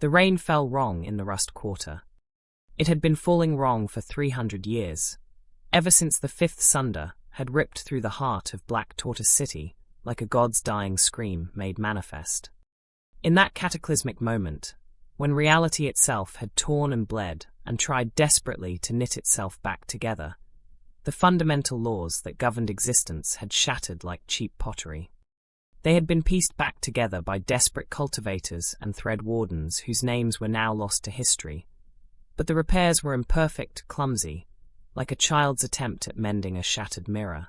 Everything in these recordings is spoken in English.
The rain fell wrong in the Rust Quarter. It had been falling wrong for 300 years, ever since the fifth sunder had ripped through the heart of Black Tortoise City like a god's dying scream made manifest. In that cataclysmic moment, when reality itself had torn and bled and tried desperately to knit itself back together, the fundamental laws that governed existence had shattered like cheap pottery. They had been pieced back together by desperate cultivators and thread wardens whose names were now lost to history, but the repairs were imperfect, clumsy, like a child's attempt at mending a shattered mirror.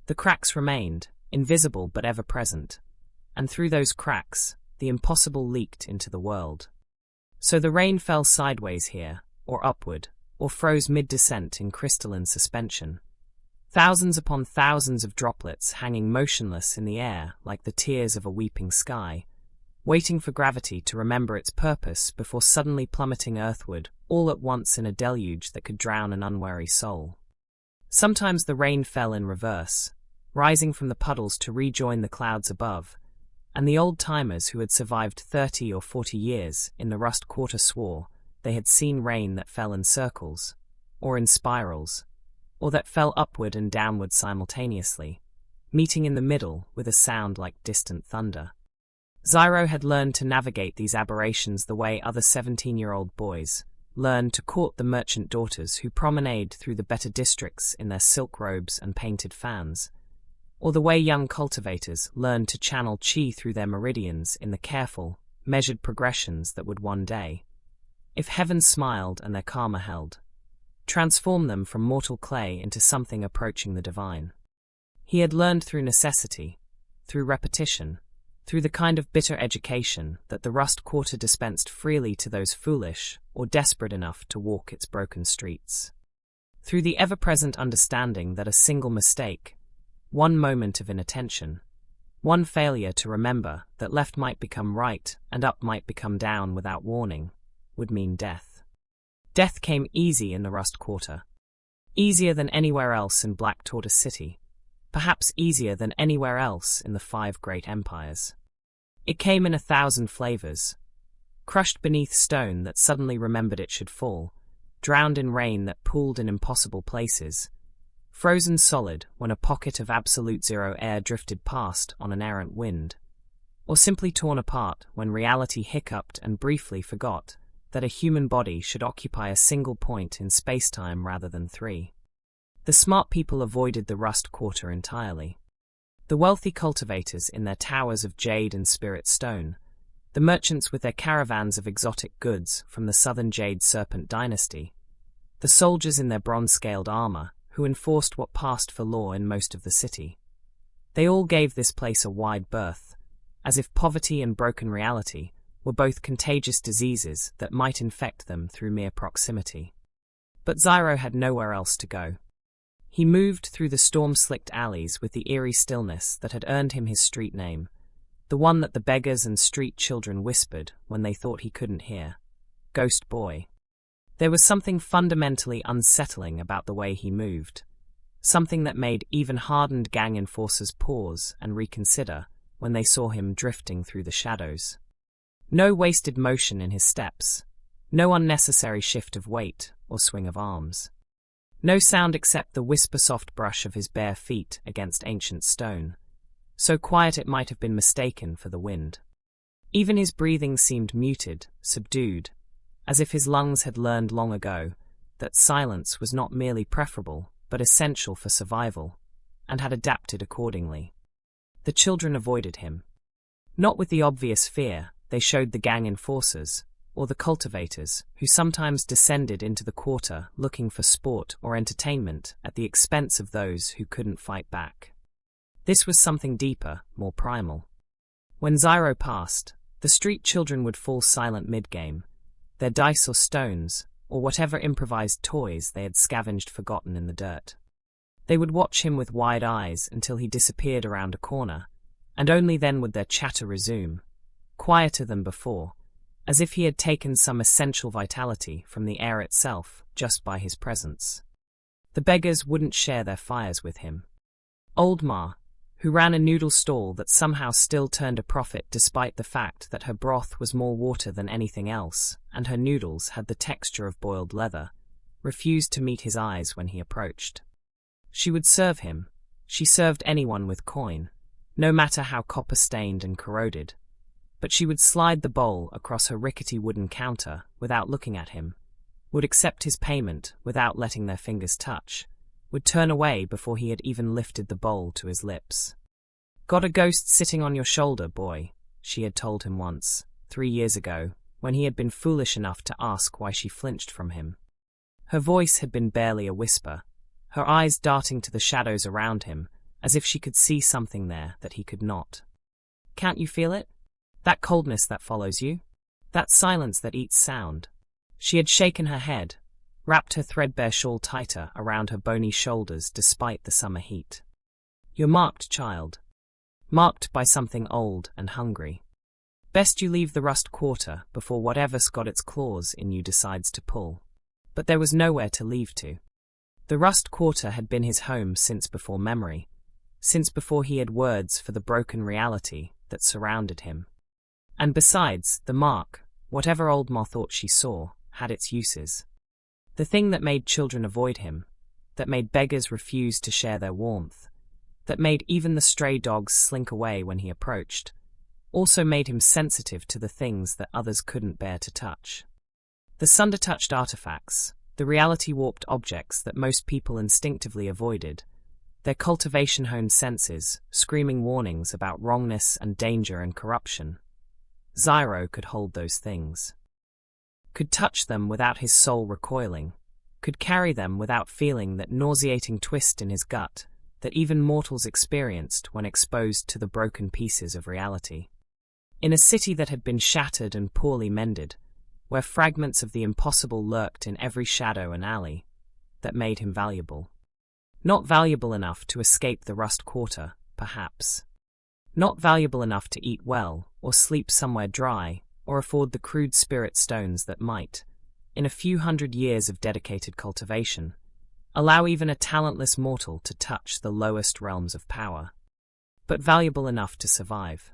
The cracks remained, invisible but ever-present, and through those cracks, the impossible leaked into the world. So the rain fell sideways here, or upward, or froze mid-descent in crystalline suspension. Thousands upon thousands of droplets hanging motionless in the air like the tears of a weeping sky, waiting for gravity to remember its purpose before suddenly plummeting earthward all at once in a deluge that could drown an unwary soul. Sometimes the rain fell in reverse, rising from the puddles to rejoin the clouds above, and the old-timers who had survived 30 or 40 years in the Rust Quarter swore they had seen rain that fell in circles, or in spirals, or that fell upward and downward simultaneously, meeting in the middle with a sound like distant thunder. Zhiro had learned to navigate these aberrations the way other 17-year-old boys learned to court the merchant daughters who promenade through the better districts in their silk robes and painted fans, or the way young cultivators learned to channel chi through their meridians in the careful, measured progressions that would one day, if heaven smiled and their karma held, transform them from mortal clay into something approaching the divine. He had learned through necessity, through repetition, through the kind of bitter education that the Rust Quarter dispensed freely to those foolish or desperate enough to walk its broken streets. Through the ever-present understanding that a single mistake, one moment of inattention, one failure to remember that left might become right and up might become down without warning, would mean death. Death came easy in the Rust Quarter. Easier than anywhere else in Black Tortoise City. Perhaps easier than anywhere else in the 5 great empires. It came in 1,000 flavors. Crushed beneath stone that suddenly remembered it should fall, drowned in rain that pooled in impossible places, frozen solid when a pocket of absolute zero air drifted past on an errant wind, or simply torn apart when reality hiccuped and briefly forgot that a human body should occupy a single point in space-time rather than 3. The smart people avoided the Rust Quarter entirely. The wealthy cultivators in their towers of jade and spirit stone, the merchants with their caravans of exotic goods from the southern Jade Serpent dynasty, the soldiers in their bronze-scaled armor who enforced what passed for law in most of the city. They all gave this place a wide berth, as if poverty and broken reality were both contagious diseases that might infect them through mere proximity. But Zhiro had nowhere else to go. He moved through the storm-slicked alleys with the eerie stillness that had earned him his street name, the one that the beggars and street children whispered when they thought he couldn't hear. Ghost Boy. There was something fundamentally unsettling about the way he moved, something that made even hardened gang enforcers pause and reconsider when they saw him drifting through the shadows. No wasted motion in his steps, no unnecessary shift of weight or swing of arms. No sound except the whisper-soft brush of his bare feet against ancient stone, so quiet it might have been mistaken for the wind. Even his breathing seemed muted, subdued, as if his lungs had learned long ago that silence was not merely preferable but essential for survival, and had adapted accordingly. The children avoided him. Not with the obvious fear they showed the gang enforcers, or the cultivators, who sometimes descended into the quarter looking for sport or entertainment at the expense of those who couldn't fight back. This was something deeper, more primal. When Zhiro passed, the street children would fall silent mid-game, their dice or stones, or whatever improvised toys they had scavenged forgotten in the dirt. They would watch him with wide eyes until he disappeared around a corner, and only then would their chatter resume, quieter than before, as if he had taken some essential vitality from the air itself just by his presence. The beggars wouldn't share their fires with him. Old Ma, who ran a noodle stall that somehow still turned a profit despite the fact that her broth was more water than anything else, and her noodles had the texture of boiled leather, refused to meet his eyes when he approached. She would serve him. She served anyone with coin, no matter how copper-stained and corroded. But she would slide the bowl across her rickety wooden counter without looking at him, would accept his payment without letting their fingers touch, would turn away before he had even lifted the bowl to his lips. "Got a ghost sitting on your shoulder, boy," she had told him once, 3 years ago, when he had been foolish enough to ask why she flinched from him. Her voice had been barely a whisper, her eyes darting to the shadows around him, as if she could see something there that he could not. "Can't you feel it? That coldness that follows you? That silence that eats sound?" She had shaken her head, wrapped her threadbare shawl tighter around her bony shoulders despite the summer heat. "You're marked, child. Marked by something old and hungry. Best you leave the Rust Quarter before whatever's got its claws in you decides to pull." But there was nowhere to leave to. The Rust Quarter had been his home since before memory, since before he had words for the broken reality that surrounded him. And besides, the mark, whatever old Ma thought she saw, had its uses. The thing that made children avoid him, that made beggars refuse to share their warmth, that made even the stray dogs slink away when he approached, also made him sensitive to the things that others couldn't bear to touch. The sunder-touched artifacts, the reality-warped objects that most people instinctively avoided, their cultivation-honed senses, screaming warnings about wrongness and danger and corruption. Zhiro could hold those things. Could touch them without his soul recoiling, could carry them without feeling that nauseating twist in his gut that even mortals experienced when exposed to the broken pieces of reality. In a city that had been shattered and poorly mended, where fragments of the impossible lurked in every shadow and alley, that made him valuable. Not valuable enough to escape the Rust Quarter, perhaps. Not valuable enough to eat well, or sleep somewhere dry, or afford the crude spirit stones that might, in a few hundred years of dedicated cultivation, allow even a talentless mortal to touch the lowest realms of power. But valuable enough to survive.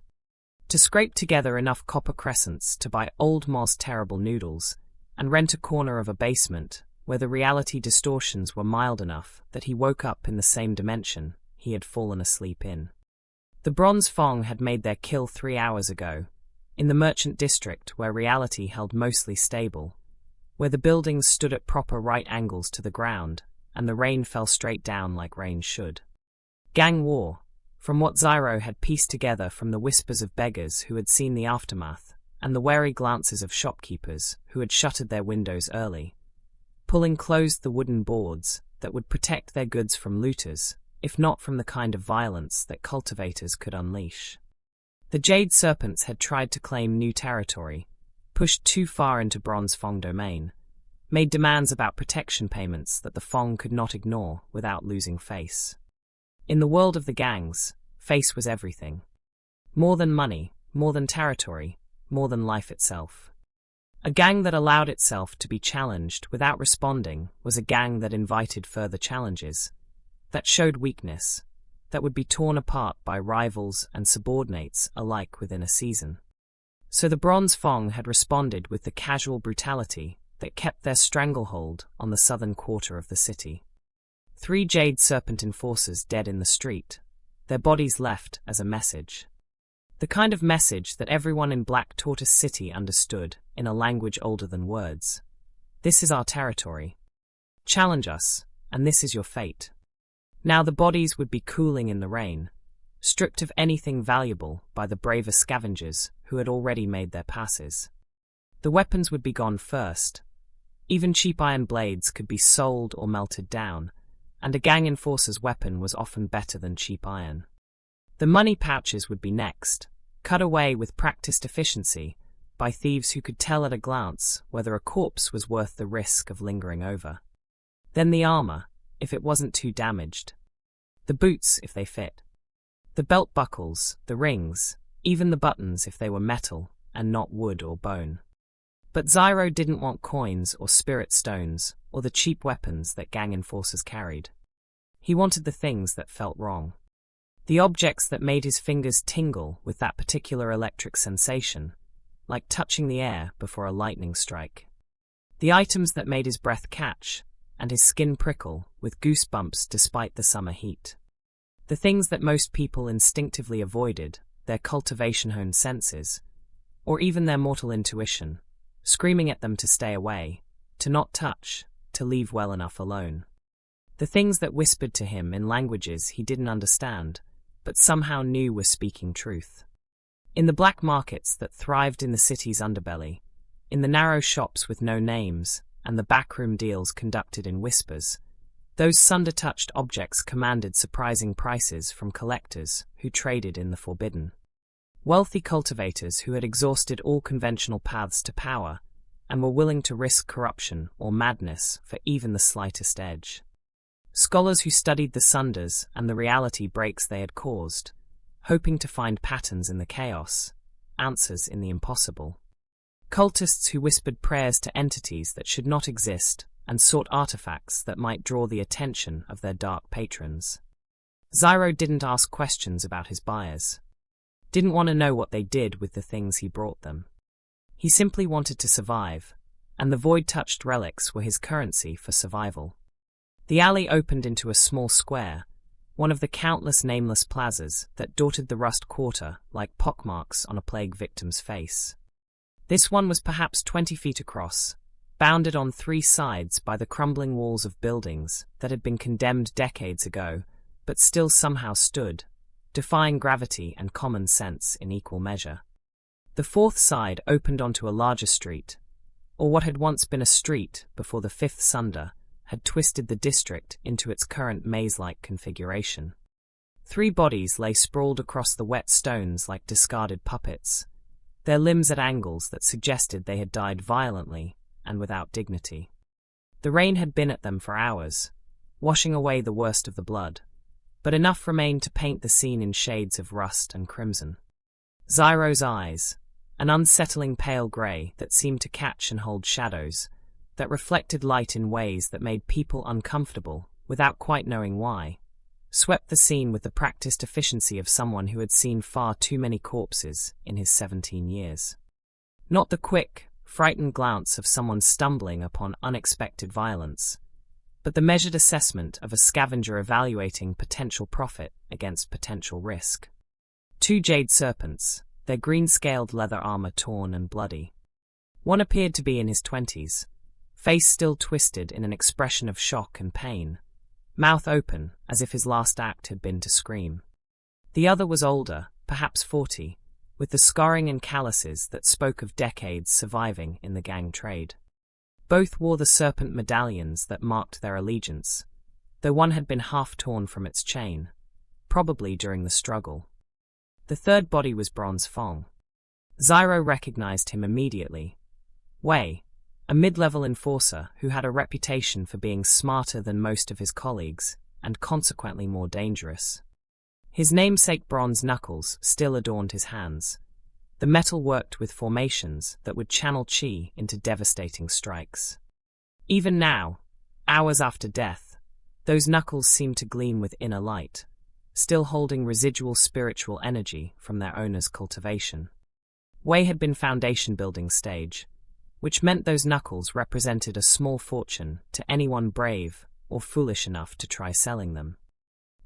To scrape together enough copper crescents to buy old Ma's terrible noodles, and rent a corner of a basement where the reality distortions were mild enough that he woke up in the same dimension he had fallen asleep in. The Bronze Fang had made their kill 3 hours ago, in the merchant district where reality held mostly stable, where the buildings stood at proper right angles to the ground, and the rain fell straight down like rain should. Gang war, from what Zhiro had pieced together from the whispers of beggars who had seen the aftermath, and the wary glances of shopkeepers who had shuttered their windows early, pulling closed the wooden boards that would protect their goods from looters, if not from the kind of violence that cultivators could unleash. The Jade Serpents had tried to claim new territory, pushed too far into Bronze Fang domain, made demands about protection payments that the Fang could not ignore without losing face. In the world of the gangs, face was everything. More than money, more than territory, more than life itself. A gang that allowed itself to be challenged without responding was a gang that invited further challenges, that showed weakness, that would be torn apart by rivals and subordinates alike within a season. So the Bronze Fang had responded with the casual brutality that kept their stranglehold on the southern quarter of the city. 3 Jade Serpent enforcers dead in the street, their bodies left as a message. The kind of message that everyone in Black Tortoise City understood in a language older than words. This is our territory. Challenge us, and this is your fate. Now the bodies would be cooling in the rain, stripped of anything valuable by the braver scavengers who had already made their passes. The weapons would be gone first. Even cheap iron blades could be sold or melted down, and a gang enforcer's weapon was often better than cheap iron. The money pouches would be next, cut away with practiced efficiency by thieves who could tell at a glance whether a corpse was worth the risk of lingering over. Then the armor, if it wasn't too damaged. The boots, if they fit. The belt buckles, the rings, even the buttons if they were metal and not wood or bone. But Zhiro didn't want coins or spirit stones or the cheap weapons that gang enforcers carried. He wanted the things that felt wrong. The objects that made his fingers tingle with that particular electric sensation, like touching the air before a lightning strike. The items that made his breath catch and his skin prickle with goosebumps despite the summer heat. The things that most people instinctively avoided, their cultivation-honed senses, or even their mortal intuition, screaming at them to stay away, to not touch, to leave well enough alone. The things that whispered to him in languages he didn't understand, but somehow knew were speaking truth. In the black markets that thrived in the city's underbelly, in the narrow shops with no names, and the backroom deals conducted in whispers, those sunder-touched objects commanded surprising prices from collectors who traded in the forbidden. Wealthy cultivators who had exhausted all conventional paths to power and were willing to risk corruption or madness for even the slightest edge. Scholars who studied the sunders and the reality breaks they had caused, hoping to find patterns in the chaos, answers in the impossible. Cultists who whispered prayers to entities that should not exist and sought artifacts that might draw the attention of their dark patrons. Zhiro didn't ask questions about his buyers. Didn't want to know what they did with the things he brought them. He simply wanted to survive, and the void-touched relics were his currency for survival. The alley opened into a small square, one of the countless nameless plazas that dotted the Rust Quarter like pockmarks on a plague victim's face. This one was perhaps 20 feet across, bounded on three sides by the crumbling walls of buildings that had been condemned decades ago, but still somehow stood, defying gravity and common sense in equal measure. The fourth side opened onto a larger street, or what had once been a street before the fifth sunder had twisted the district into its current maze-like configuration. Three bodies lay sprawled across the wet stones like discarded puppets, their limbs at angles that suggested they had died violently and without dignity. The rain had been at them for hours, washing away the worst of the blood, but enough remained to paint the scene in shades of rust and crimson. Zhiro's eyes, an unsettling pale grey that seemed to catch and hold shadows, that reflected light in ways that made people uncomfortable without quite knowing why, swept the scene with the practiced efficiency of someone who had seen far too many corpses in his 17 years. Not the quick, frightened glance of someone stumbling upon unexpected violence, but the measured assessment of a scavenger evaluating potential profit against potential risk. Two jade serpents, their green-scaled leather armor torn and bloody. One appeared to be in his 20s, face still twisted in an expression of shock and pain, mouth open as if his last act had been to scream. The other was older, perhaps 40, with the scarring and calluses that spoke of decades surviving in the gang trade. Both wore the serpent medallions that marked their allegiance, though one had been half torn from its chain, probably during the struggle. The third body was Bronze Fang. Zhiro recognized him immediately. Wei, a mid-level enforcer who had a reputation for being smarter than most of his colleagues, and consequently more dangerous. His namesake bronze knuckles still adorned his hands. The metal worked with formations that would channel chi into devastating strikes. Even now, hours after death, those knuckles seemed to gleam with inner light, still holding residual spiritual energy from their owner's cultivation. Wei had been foundation building stage, which meant those knuckles represented a small fortune to anyone brave or foolish enough to try selling them.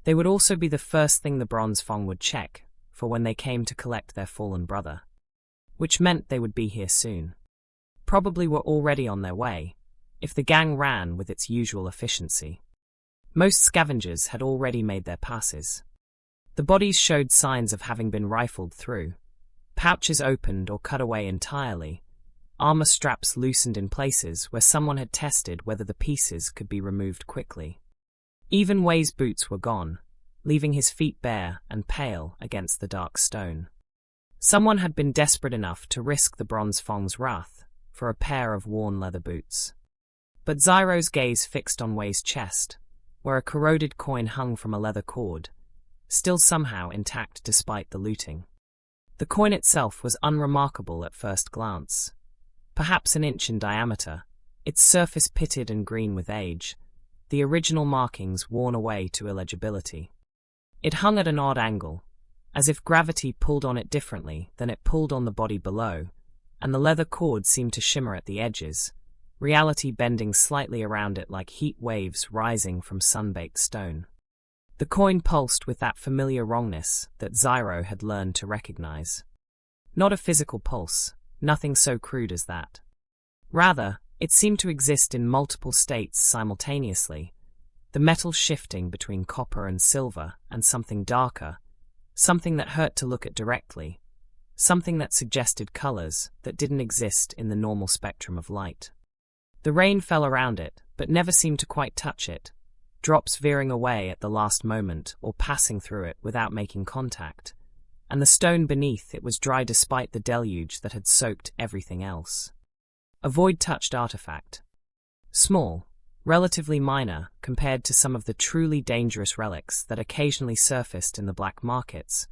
They would also be the first thing the Bronze Fang would check for when they came to collect their fallen brother, which meant they would be here soon. Probably were already on their way, if the gang ran with its usual efficiency. Most scavengers had already made their passes. The bodies showed signs of having been rifled through, pouches opened or cut away entirely, armor straps loosened in places where someone had tested whether the pieces could be removed quickly. Even Wei's boots were gone, leaving his feet bare and pale against the dark stone. Someone had been desperate enough to risk the Bronze Fang's wrath for a pair of worn leather boots. But Zhiro's gaze fixed on Wei's chest, where a corroded coin hung from a leather cord, still somehow intact despite the looting. The coin itself was unremarkable at first glance. Perhaps an inch in diameter, its surface pitted and green with age, the original markings worn away to illegibility. It hung at an odd angle, as if gravity pulled on it differently than it pulled on the body below, and the leather cord seemed to shimmer at the edges, reality bending slightly around it like heat waves rising from sun-baked stone. The coin pulsed with that familiar wrongness that Zhiro had learned to recognize. Not a physical pulse, nothing so crude as that. Rather, it seemed to exist in multiple states simultaneously, the metal shifting between copper and silver and something darker, something that hurt to look at directly, something that suggested colors that didn't exist in the normal spectrum of light. The rain fell around it, but never seemed to quite touch it, drops veering away at the last moment or passing through it without making contact, and the stone beneath it was dry despite the deluge that had soaked everything else. A void-touched artifact. Small, relatively minor compared to some of the truly dangerous relics that occasionally surfaced in the black markets,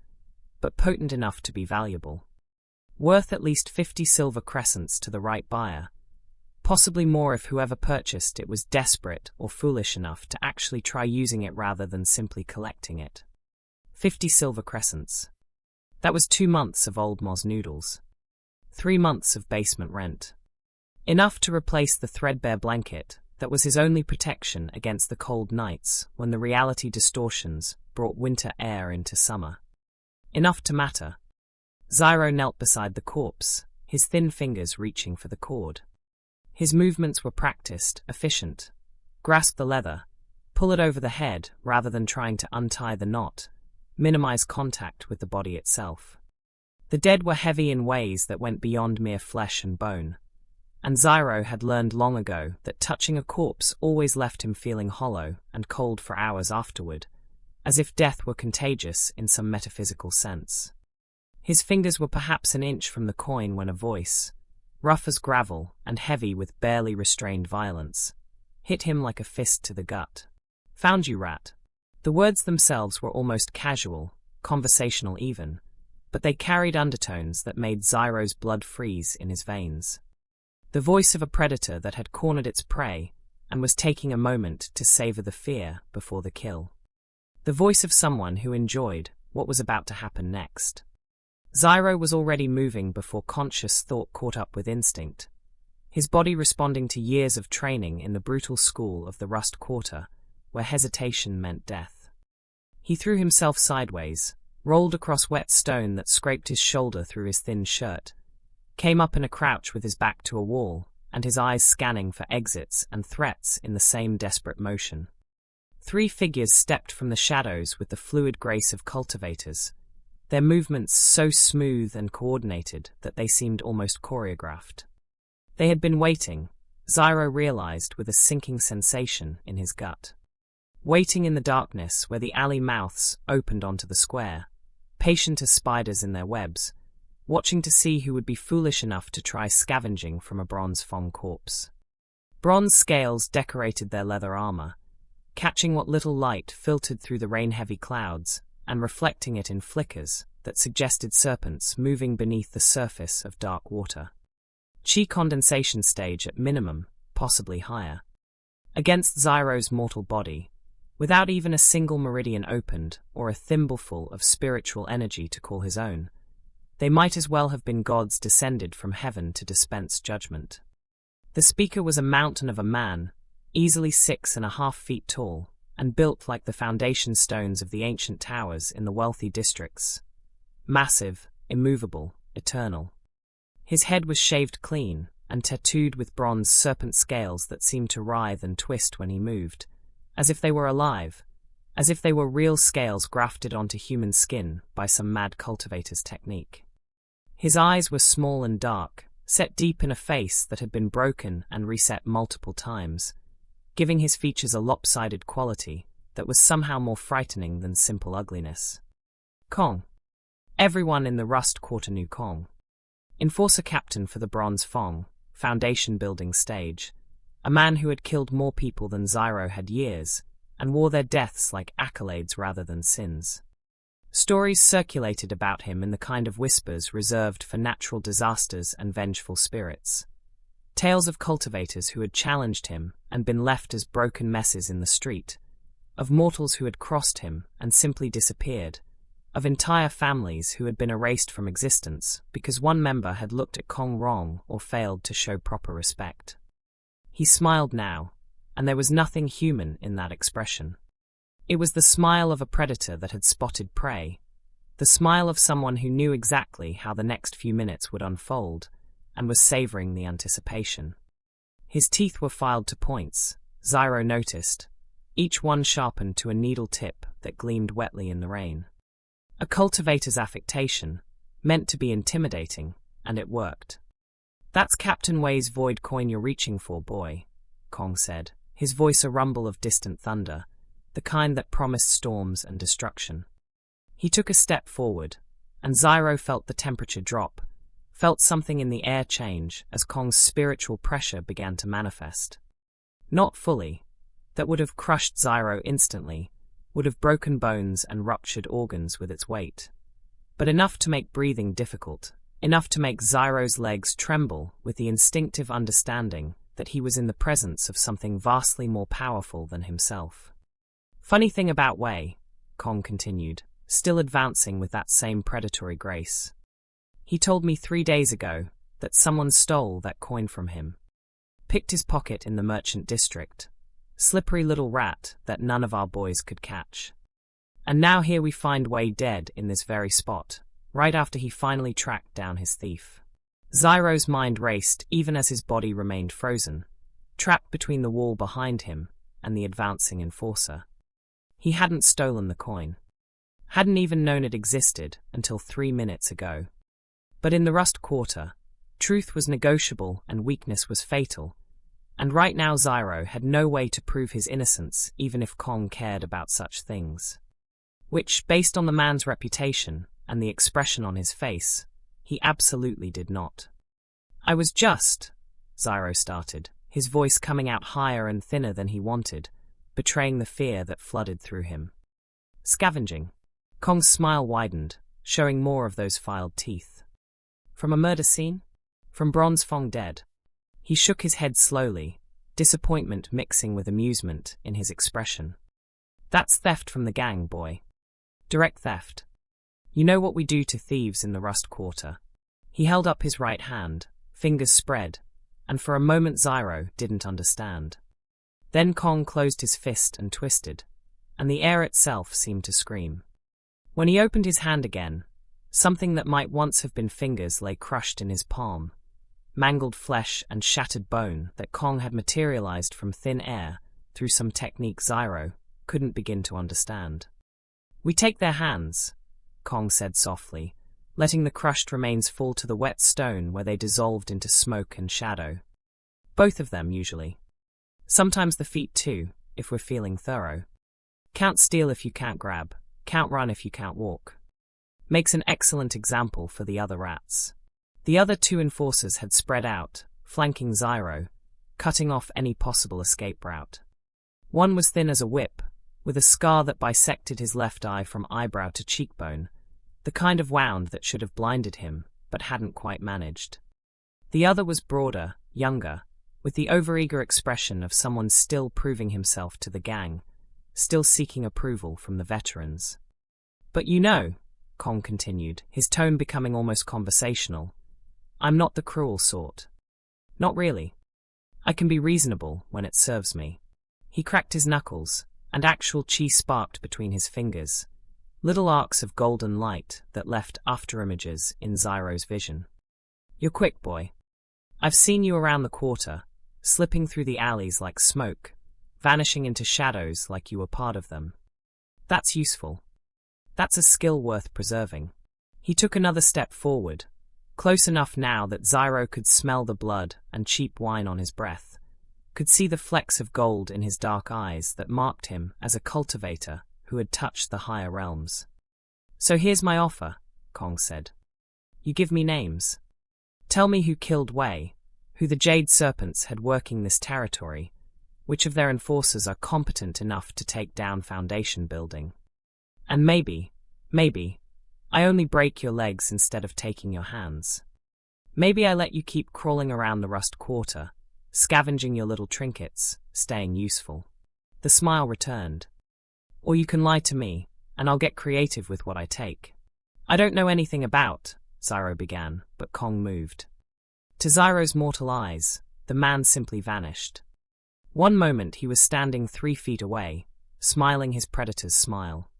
but potent enough to be valuable. Worth at least 50 silver crescents to the right buyer, possibly more if whoever purchased it was desperate or foolish enough to actually try using it rather than simply collecting it. 50 silver crescents. That was 2 months of Old Moz noodles. 3 months of basement rent. Enough to replace the threadbare blanket that was his only protection against the cold nights when the reality distortions brought winter air into summer. Enough to matter. Zhiro knelt beside the corpse, his thin fingers reaching for the cord. His movements were practiced, efficient. Grasp the leather, pull it over the head rather than trying to untie the knot, minimize contact with the body itself. The dead were heavy in ways that went beyond mere flesh and bone, and Zhiro had learned long ago that touching a corpse always left him feeling hollow and cold for hours afterward, as if death were contagious in some metaphysical sense. His fingers were perhaps an inch from the coin when a voice, rough as gravel and heavy with barely restrained violence, hit him like a fist to the gut. "Found you, rat." The words themselves were almost casual, conversational even, but they carried undertones that made Zyro's blood freeze in his veins. The voice of a predator that had cornered its prey and was taking a moment to savor the fear before the kill. The voice of someone who enjoyed what was about to happen next. Zhiro was already moving before conscious thought caught up with instinct, his body responding to years of training in the brutal school of the Rust Quarter, where hesitation meant death. He threw himself sideways, rolled across wet stone that scraped his shoulder through his thin shirt, came up in a crouch with his back to a wall, and his eyes scanning for exits and threats in the same desperate motion. 3 figures stepped from the shadows with the fluid grace of cultivators, their movements so smooth and coordinated that they seemed almost choreographed. They had been waiting, Zhiro realized with a sinking sensation in his gut. Waiting in the darkness where the alley mouths opened onto the square, patient as spiders in their webs, watching to see who would be foolish enough to try scavenging from a Bronze Fang corpse. Bronze scales decorated their leather armor, catching what little light filtered through the rain-heavy clouds and reflecting it in flickers that suggested serpents moving beneath the surface of dark water. Chi condensation stage at minimum, possibly higher. Against Zyro's mortal body, without even a single meridian opened or a thimbleful of spiritual energy to call his own, they might as well have been gods descended from heaven to dispense judgment. The speaker was a mountain of a man, easily 6.5 feet tall, and built like the foundation stones of the ancient towers in the wealthy districts. Massive, immovable, eternal. His head was shaved clean and tattooed with bronze serpent scales that seemed to writhe and twist when he moved, as if they were alive, as if they were real scales grafted onto human skin by some mad cultivator's technique. His eyes were small and dark, set deep in a face that had been broken and reset multiple times, giving his features a lopsided quality that was somehow more frightening than simple ugliness. Kong. Everyone in the Rust Quarter knew Kong. Enforcer captain for the Bronze Fang, foundation building stage, a man who had killed more people than Zhiro had years, and wore their deaths like accolades rather than sins. Stories circulated about him in the kind of whispers reserved for natural disasters and vengeful spirits. Tales of cultivators who had challenged him and been left as broken messes in the street, of mortals who had crossed him and simply disappeared, of entire families who had been erased from existence because one member had looked at Kong wrong or failed to show proper respect. He smiled now, and there was nothing human in that expression. It was the smile of a predator that had spotted prey, the smile of someone who knew exactly how the next few minutes would unfold and was savoring the anticipation. His teeth were filed to points, Zhiro noticed, each one sharpened to a needle tip that gleamed wetly in the rain. A cultivator's affectation, meant to be intimidating, and it worked. "That's Captain Wei's void coin you're reaching for, boy," Kong said, his voice a rumble of distant thunder, the kind that promised storms and destruction. He took a step forward, and Zhiro felt the temperature drop, felt something in the air change as Kong's spiritual pressure began to manifest. Not fully. That would have crushed Zhiro instantly, would have broken bones and ruptured organs with its weight. But enough to make breathing difficult, enough to make Zhiro's legs tremble with the instinctive understanding that he was in the presence of something vastly more powerful than himself. "Funny thing about Wei," Kong continued, still advancing with that same predatory grace. "He told me 3 days ago that someone stole that coin from him. Picked his pocket in the merchant district. Slippery little rat that none of our boys could catch. And now here we find Wei dead in this very spot, right after he finally tracked down his thief." Zhiro's mind raced even as his body remained frozen, trapped between the wall behind him and the advancing enforcer. He hadn't stolen the coin. Hadn't even known it existed until 3 minutes ago. But in the Rust Quarter, truth was negotiable and weakness was fatal, and right now Zhiro had no way to prove his innocence even if Kong cared about such things. Which, based on the man's reputation and the expression on his face, he absolutely did not. "I was just," Zhiro started, his voice coming out higher and thinner than he wanted, betraying the fear that flooded through him. "Scavenging." Kong's smile widened, showing more of those filed teeth. "From a murder scene? From Bronze Fang dead?" He shook his head slowly, disappointment mixing with amusement in his expression. "That's theft from the gang, boy. Direct theft. You know what we do to thieves in the Rust Quarter." He held up his right hand, fingers spread, and for a moment Zhiro didn't understand. Then Kong closed his fist and twisted, and the air itself seemed to scream. When he opened his hand again, something that might once have been fingers lay crushed in his palm. Mangled flesh and shattered bone that Kong had materialized from thin air through some technique Zhiro couldn't begin to understand. "We take their hands," Kong said softly, letting the crushed remains fall to the wet stone where they dissolved into smoke and shadow. "Both of them, usually. Sometimes the feet too, if we're feeling thorough. Can't steal if you can't grab, can't run if you can't walk." Makes an excellent example for the other rats. The other 2 enforcers had spread out, flanking Zhiro, cutting off any possible escape route. One was thin as a whip, with a scar that bisected his left eye from eyebrow to cheekbone, the kind of wound that should have blinded him, but hadn't quite managed. The other was broader, younger, with the overeager expression of someone still proving himself to the gang, still seeking approval from the veterans. "But you know," Kong continued, his tone becoming almost conversational, "I'm not the cruel sort. Not really. I can be reasonable when it serves me." He cracked his knuckles, and actual chi sparked between his fingers, little arcs of golden light that left afterimages in Zhiro's vision. "You're quick, boy. I've seen you around the quarter, slipping through the alleys like smoke, vanishing into shadows like you were part of them. That's useful. That's a skill worth preserving." He took another step forward, close enough now that Zhiro could smell the blood and cheap wine on his breath, could see the flecks of gold in his dark eyes that marked him as a cultivator who had touched the higher realms. "So here's my offer," Kong said. "You give me names. Tell me who killed Wei, who the Jade Serpents had working this territory, which of their enforcers are competent enough to take down Foundation building. And maybe, I only break your legs instead of taking your hands. Maybe I let you keep crawling around the Rust Quarter, scavenging your little trinkets, staying useful." The smile returned. Or you can lie to me, and I'll get creative with what I take. I don't know anything about, Zhiro began, but Kong moved. To Zhiro's mortal eyes, the man simply vanished. One moment he was standing 3 feet away, smiling his predator's smile.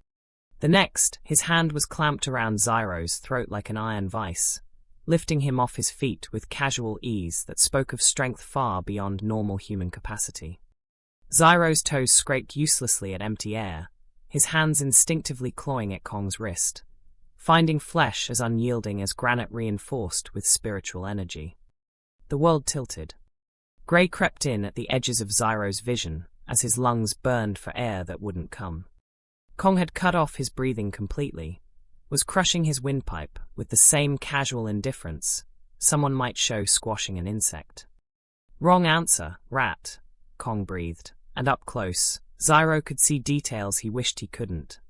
The next, his hand was clamped around Zhiro's throat like an iron vice, lifting him off his feet with casual ease that spoke of strength far beyond normal human capacity. Zhiro's toes scraped uselessly at empty air, his hands instinctively clawing at Kong's wrist, finding flesh as unyielding as granite reinforced with spiritual energy. The world tilted. Grey crept in at the edges of Zhiro's vision as his lungs burned for air that wouldn't come. Kong had cut off his breathing completely, was crushing his windpipe with the same casual indifference someone might show squashing an insect. Wrong answer, rat, Kong breathed, and up close, Zhiro could see details he wished he couldn't.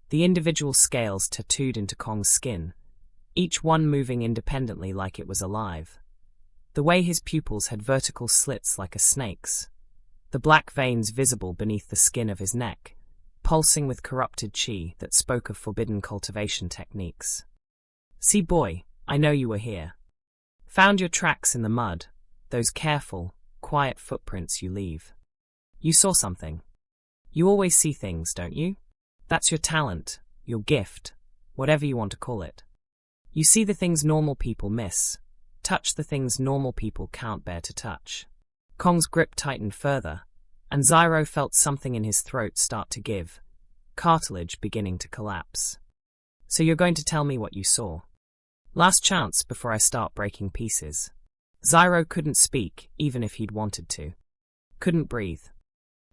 The individual scales tattooed into Kong's skin, each one moving independently like it was alive. The way his pupils had vertical slits like a snake's, the black veins visible beneath the skin of his neck, pulsing with corrupted chi that spoke of forbidden cultivation techniques. See, boy, I know you were here. Found your tracks in the mud, those careful, quiet footprints you leave. You saw something. You always see things, don't you? That's your talent, your gift, whatever you want to call it. You see the things normal people miss, touch the things normal people can't bear to touch. Kong's grip tightened further, and Zhiro felt something in his throat start to give, cartilage beginning to collapse. So you're going to tell me what you saw? Last chance before I start breaking pieces. Zhiro couldn't speak, even if he'd wanted to. Couldn't breathe.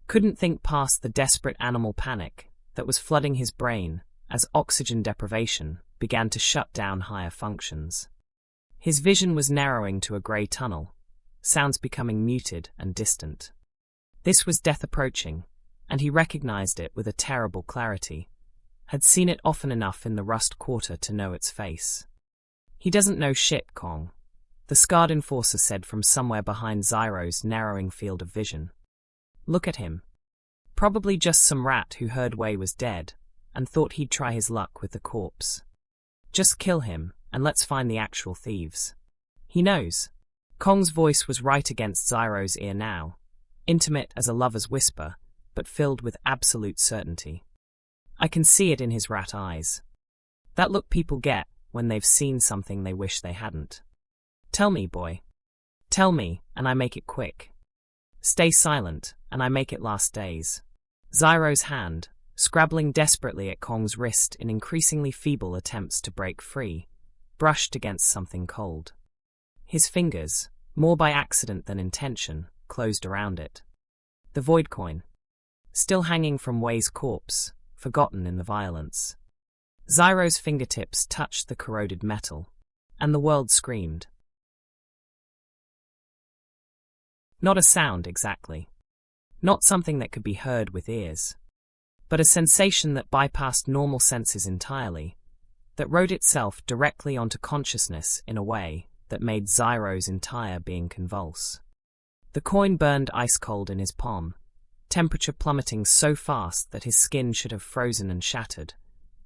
Couldn't think past the desperate animal panic that was flooding his brain as oxygen deprivation began to shut down higher functions. His vision was narrowing to a grey tunnel, sounds becoming muted and distant. This was death approaching, and he recognized it with a terrible clarity, had seen it often enough in the Rust Quarter to know its face. He doesn't know shit, Kong, the scarred enforcer said from somewhere behind Zhiro's narrowing field of vision. Look at him. Probably just some rat who heard Wei was dead and thought he'd try his luck with the corpse. Just kill him, and let's find the actual thieves. He knows. Kong's voice was right against Zhiro's ear now, intimate as a lover's whisper, but filled with absolute certainty. I can see it in his rat eyes. That look people get when they've seen something they wish they hadn't. Tell me, boy. Tell me, and I make it quick. Stay silent, and I make it last days. Zhiro's hand, scrabbling desperately at Kong's wrist in increasingly feeble attempts to break free, brushed against something cold. His fingers, more by accident than intention, closed around it. The void coin. Still hanging from Wei's corpse, forgotten in the violence. Zhiro's fingertips touched the corroded metal, and the world screamed. Not a sound, exactly. Not something that could be heard with ears. But a sensation that bypassed normal senses entirely, that wrote itself directly onto consciousness in a way that made Zhiro's entire being convulse. The coin burned ice-cold in his palm, temperature plummeting so fast that his skin should have frozen and shattered,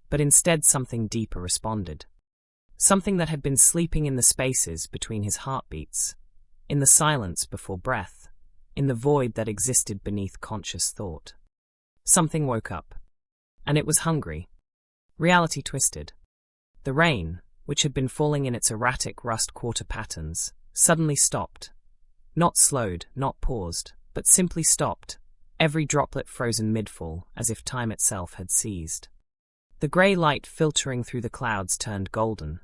but instead something deeper responded. Something that had been sleeping in the spaces between his heartbeats, in the silence before breath, in the void that existed beneath conscious thought. Something woke up. And it was hungry. Reality twisted. The rain, which had been falling in its erratic Rust Quarter patterns, suddenly stopped. Not slowed, not paused, but simply stopped, every droplet frozen mid-fall as if time itself had seized. The grey light filtering through the clouds turned golden,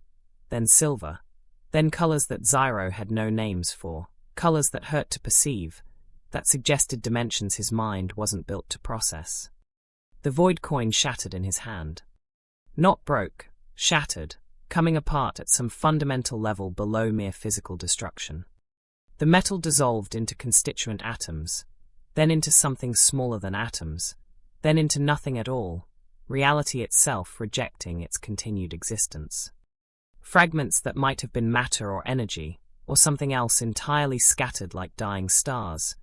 then silver, then colours that Zhiro had no names for, colours that hurt to perceive, that suggested dimensions his mind wasn't built to process. The void coin shattered in his hand. Not broke, shattered, coming apart at some fundamental level below mere physical destruction. The metal dissolved into constituent atoms, then into something smaller than atoms, then into nothing at all, reality itself rejecting its continued existence. Fragments that might have been matter or energy, or something else entirely scattered like dying stars,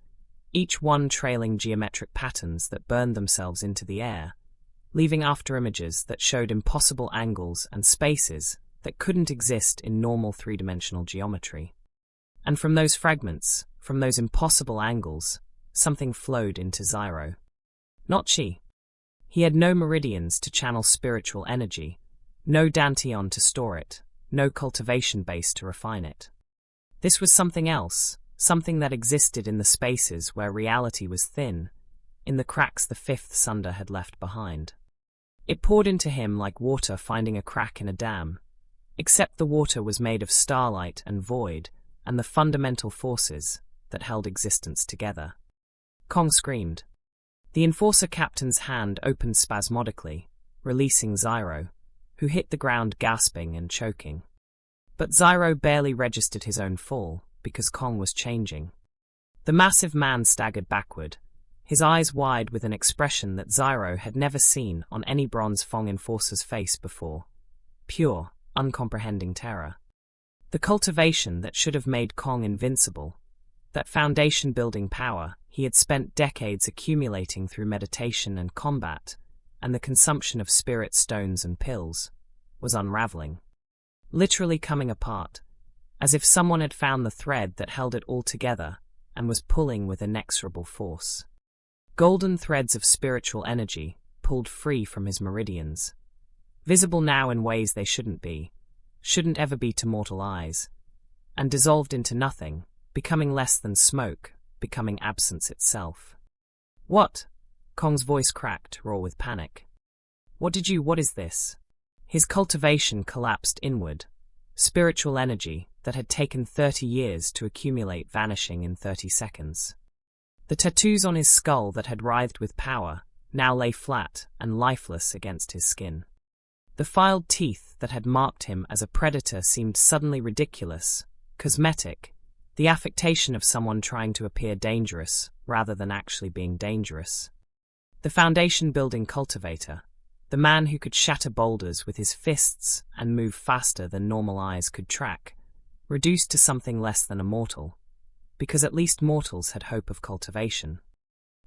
each one trailing geometric patterns that burned themselves into the air, leaving after images that showed impossible angles and spaces that couldn't exist in normal three-dimensional geometry. And from those fragments, from those impossible angles, something flowed into Zhiro. Not chi. He had no meridians to channel spiritual energy, no dantian to store it, no cultivation base to refine it. This was something else, something that existed in the spaces where reality was thin, in the cracks the fifth sunder had left behind. It poured into him like water finding a crack in a dam, except the water was made of starlight and void, and the fundamental forces that held existence together. Kong screamed. The Enforcer captain's hand opened spasmodically, releasing Zhiro, who hit the ground gasping and choking. But Zhiro barely registered his own fall, because Kong was changing. The massive man staggered backward, his eyes wide with an expression that Zhiro had never seen on any Bronze Fang Enforcer's face before. Pure, uncomprehending terror. The cultivation that should have made Kong invincible, that foundation-building power he had spent decades accumulating through meditation and combat, and the consumption of spirit stones and pills, was unraveling. Literally coming apart, as if someone had found the thread that held it all together and was pulling with inexorable force. Golden threads of spiritual energy pulled free from his meridians, visible now in ways they shouldn't ever be to mortal eyes, and dissolved into nothing, becoming less than smoke, becoming absence itself. What? Kong's voice cracked, raw with panic. What is this? His cultivation collapsed inward, spiritual energy that had taken 30 years to accumulate vanishing in 30 seconds. The tattoos on his skull that had writhed with power now lay flat and lifeless against his skin. The filed teeth that had marked him as a predator seemed suddenly ridiculous, cosmetic, the affectation of someone trying to appear dangerous rather than actually being dangerous. The foundation-building cultivator, the man who could shatter boulders with his fists and move faster than normal eyes could track, reduced to something less than a mortal, because at least mortals had hope of cultivation.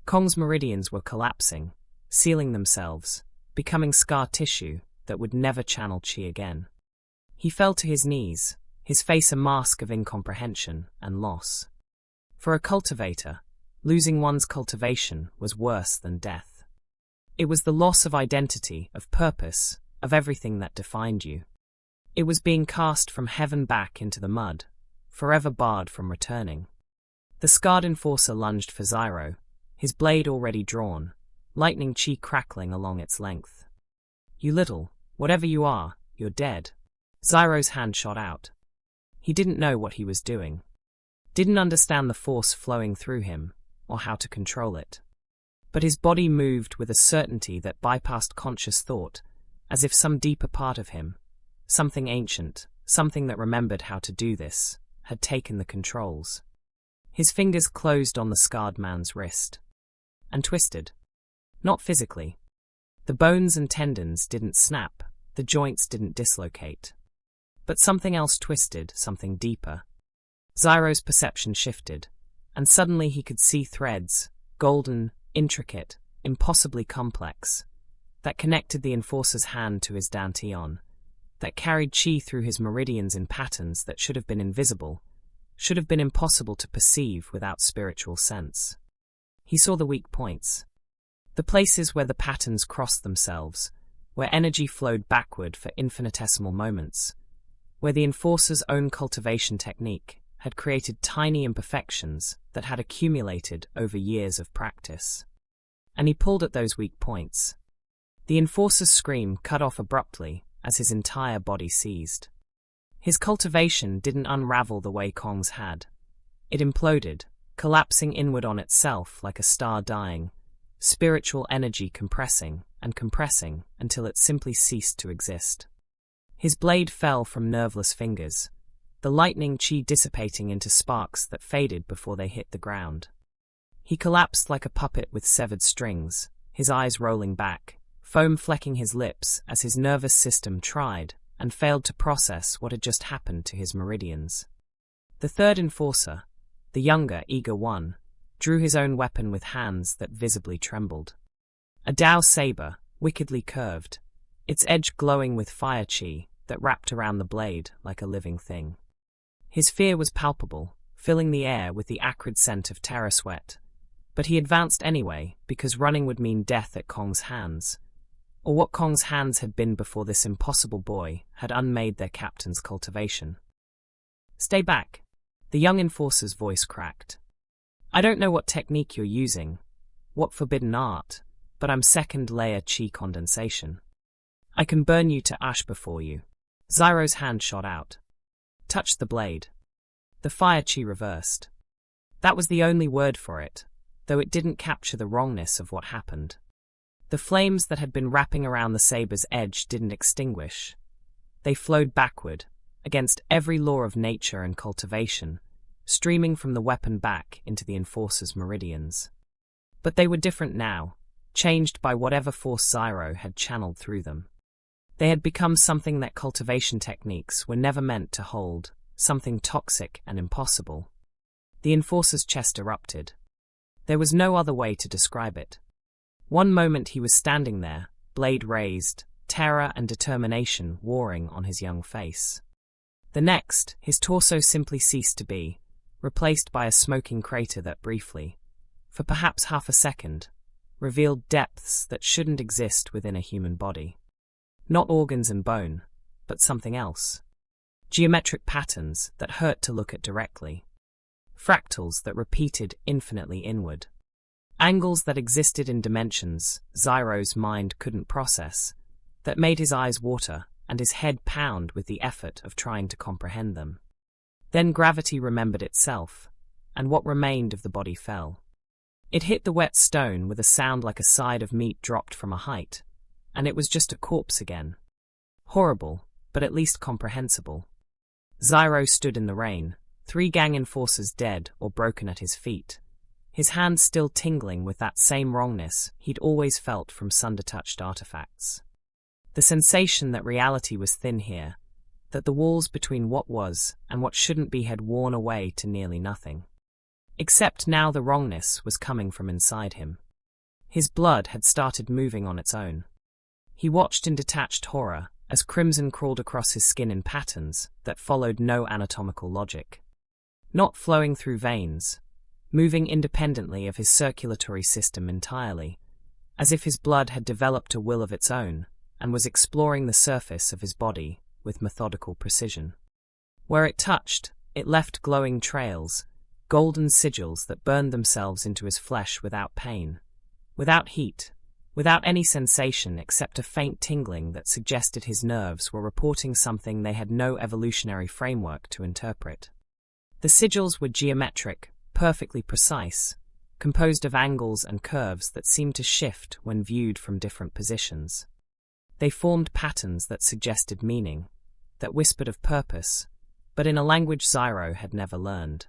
Kong's meridians were collapsing, sealing themselves, becoming scar tissue that would never channel qi again. He fell to his knees, his face a mask of incomprehension and loss. For a cultivator, losing one's cultivation was worse than death. It was the loss of identity, of purpose, of everything that defined you. It was being cast from heaven back into the mud, forever barred from returning. The scarred enforcer lunged for Zhiro, his blade already drawn, lightning chi crackling along its length. You little, whatever you are, you're dead. Zhiro's hand shot out. He didn't know what he was doing. Didn't understand the force flowing through him, or how to control it. But his body moved with a certainty that bypassed conscious thought, as if some deeper part of him, something ancient, something that remembered how to do this, had taken the controls. His fingers closed on the scarred man's wrist. And twisted. Not physically. The bones and tendons didn't snap, the joints didn't dislocate. But something else twisted, something deeper. Zhiro's perception shifted, and suddenly he could see threads, golden, intricate, impossibly complex, that connected the enforcer's hand to his dantian, that carried qi through his meridians in patterns that should have been invisible, should have been impossible to perceive without spiritual sense. He saw the weak points. The places where the patterns crossed themselves, where energy flowed backward for infinitesimal moments, where the enforcer's own cultivation technique had created tiny imperfections that had accumulated over years of practice. And he pulled at those weak points. The enforcer's scream cut off abruptly as his entire body seized. His cultivation didn't unravel the way Kong's had. It imploded, collapsing inward on itself like a star dying, spiritual energy compressing and compressing until it simply ceased to exist. His blade fell from nerveless fingers, the lightning qi dissipating into sparks that faded before they hit the ground. He collapsed like a puppet with severed strings, his eyes rolling back, foam flecking his lips as his nervous system tried and failed to process what had just happened to his meridians. The third enforcer, the younger, eager one, drew his own weapon with hands that visibly trembled. A Dao saber, wickedly curved, its edge glowing with fire chi that wrapped around the blade like a living thing. His fear was palpable, filling the air with the acrid scent of terror sweat. But he advanced anyway, because running would mean death at Kong's hands, or what Kong's hands had been before this impossible boy had unmade their captain's cultivation. "Stay back," the young enforcer's voice cracked. "I don't know what technique you're using, what forbidden art, but I'm second-layer chi condensation. I can burn you to ash before you." Zhiro's hand shot out, touched the blade. The fire chi reversed. That was the only word for it, though it didn't capture the wrongness of what happened. The flames that had been wrapping around the saber's edge didn't extinguish. They flowed backward, against every law of nature and cultivation, streaming from the weapon back into the enforcer's meridians. But they were different now, changed by whatever force Zhiro had channeled through them. They had become something that cultivation techniques were never meant to hold, something toxic and impossible. The enforcer's chest erupted. There was no other way to describe it. One moment he was standing there, blade raised, terror and determination warring on his young face. The next, his torso simply ceased to be, replaced by a smoking crater that briefly, for perhaps half a second, revealed depths that shouldn't exist within a human body. Not organs and bone, but something else. Geometric patterns that hurt to look at directly. Fractals that repeated infinitely inward. Angles that existed in dimensions Zhiro's mind couldn't process, that made his eyes water and his head pound with the effort of trying to comprehend them. Then gravity remembered itself, and what remained of the body fell. It hit the wet stone with a sound like a side of meat dropped from a height, and it was just a corpse again. Horrible, but at least comprehensible. Zhiro stood in the rain, 3 gang enforcers dead or broken at his feet, his hands still tingling with that same wrongness he'd always felt from sunder-touched artifacts. The sensation that reality was thin here, that the walls between what was and what shouldn't be had worn away to nearly nothing. Except now the wrongness was coming from inside him. His blood had started moving on its own. He watched in detached horror as crimson crawled across his skin in patterns that followed no anatomical logic. Not flowing through veins, moving independently of his circulatory system entirely, as if his blood had developed a will of its own and was exploring the surface of his body with methodical precision. Where it touched, it left glowing trails, golden sigils that burned themselves into his flesh without pain, without heat, without any sensation except a faint tingling that suggested his nerves were reporting something they had no evolutionary framework to interpret. The sigils were geometric, perfectly precise, composed of angles and curves that seemed to shift when viewed from different positions. They formed patterns that suggested meaning, that whispered of purpose, but in a language Zhiro had never learned.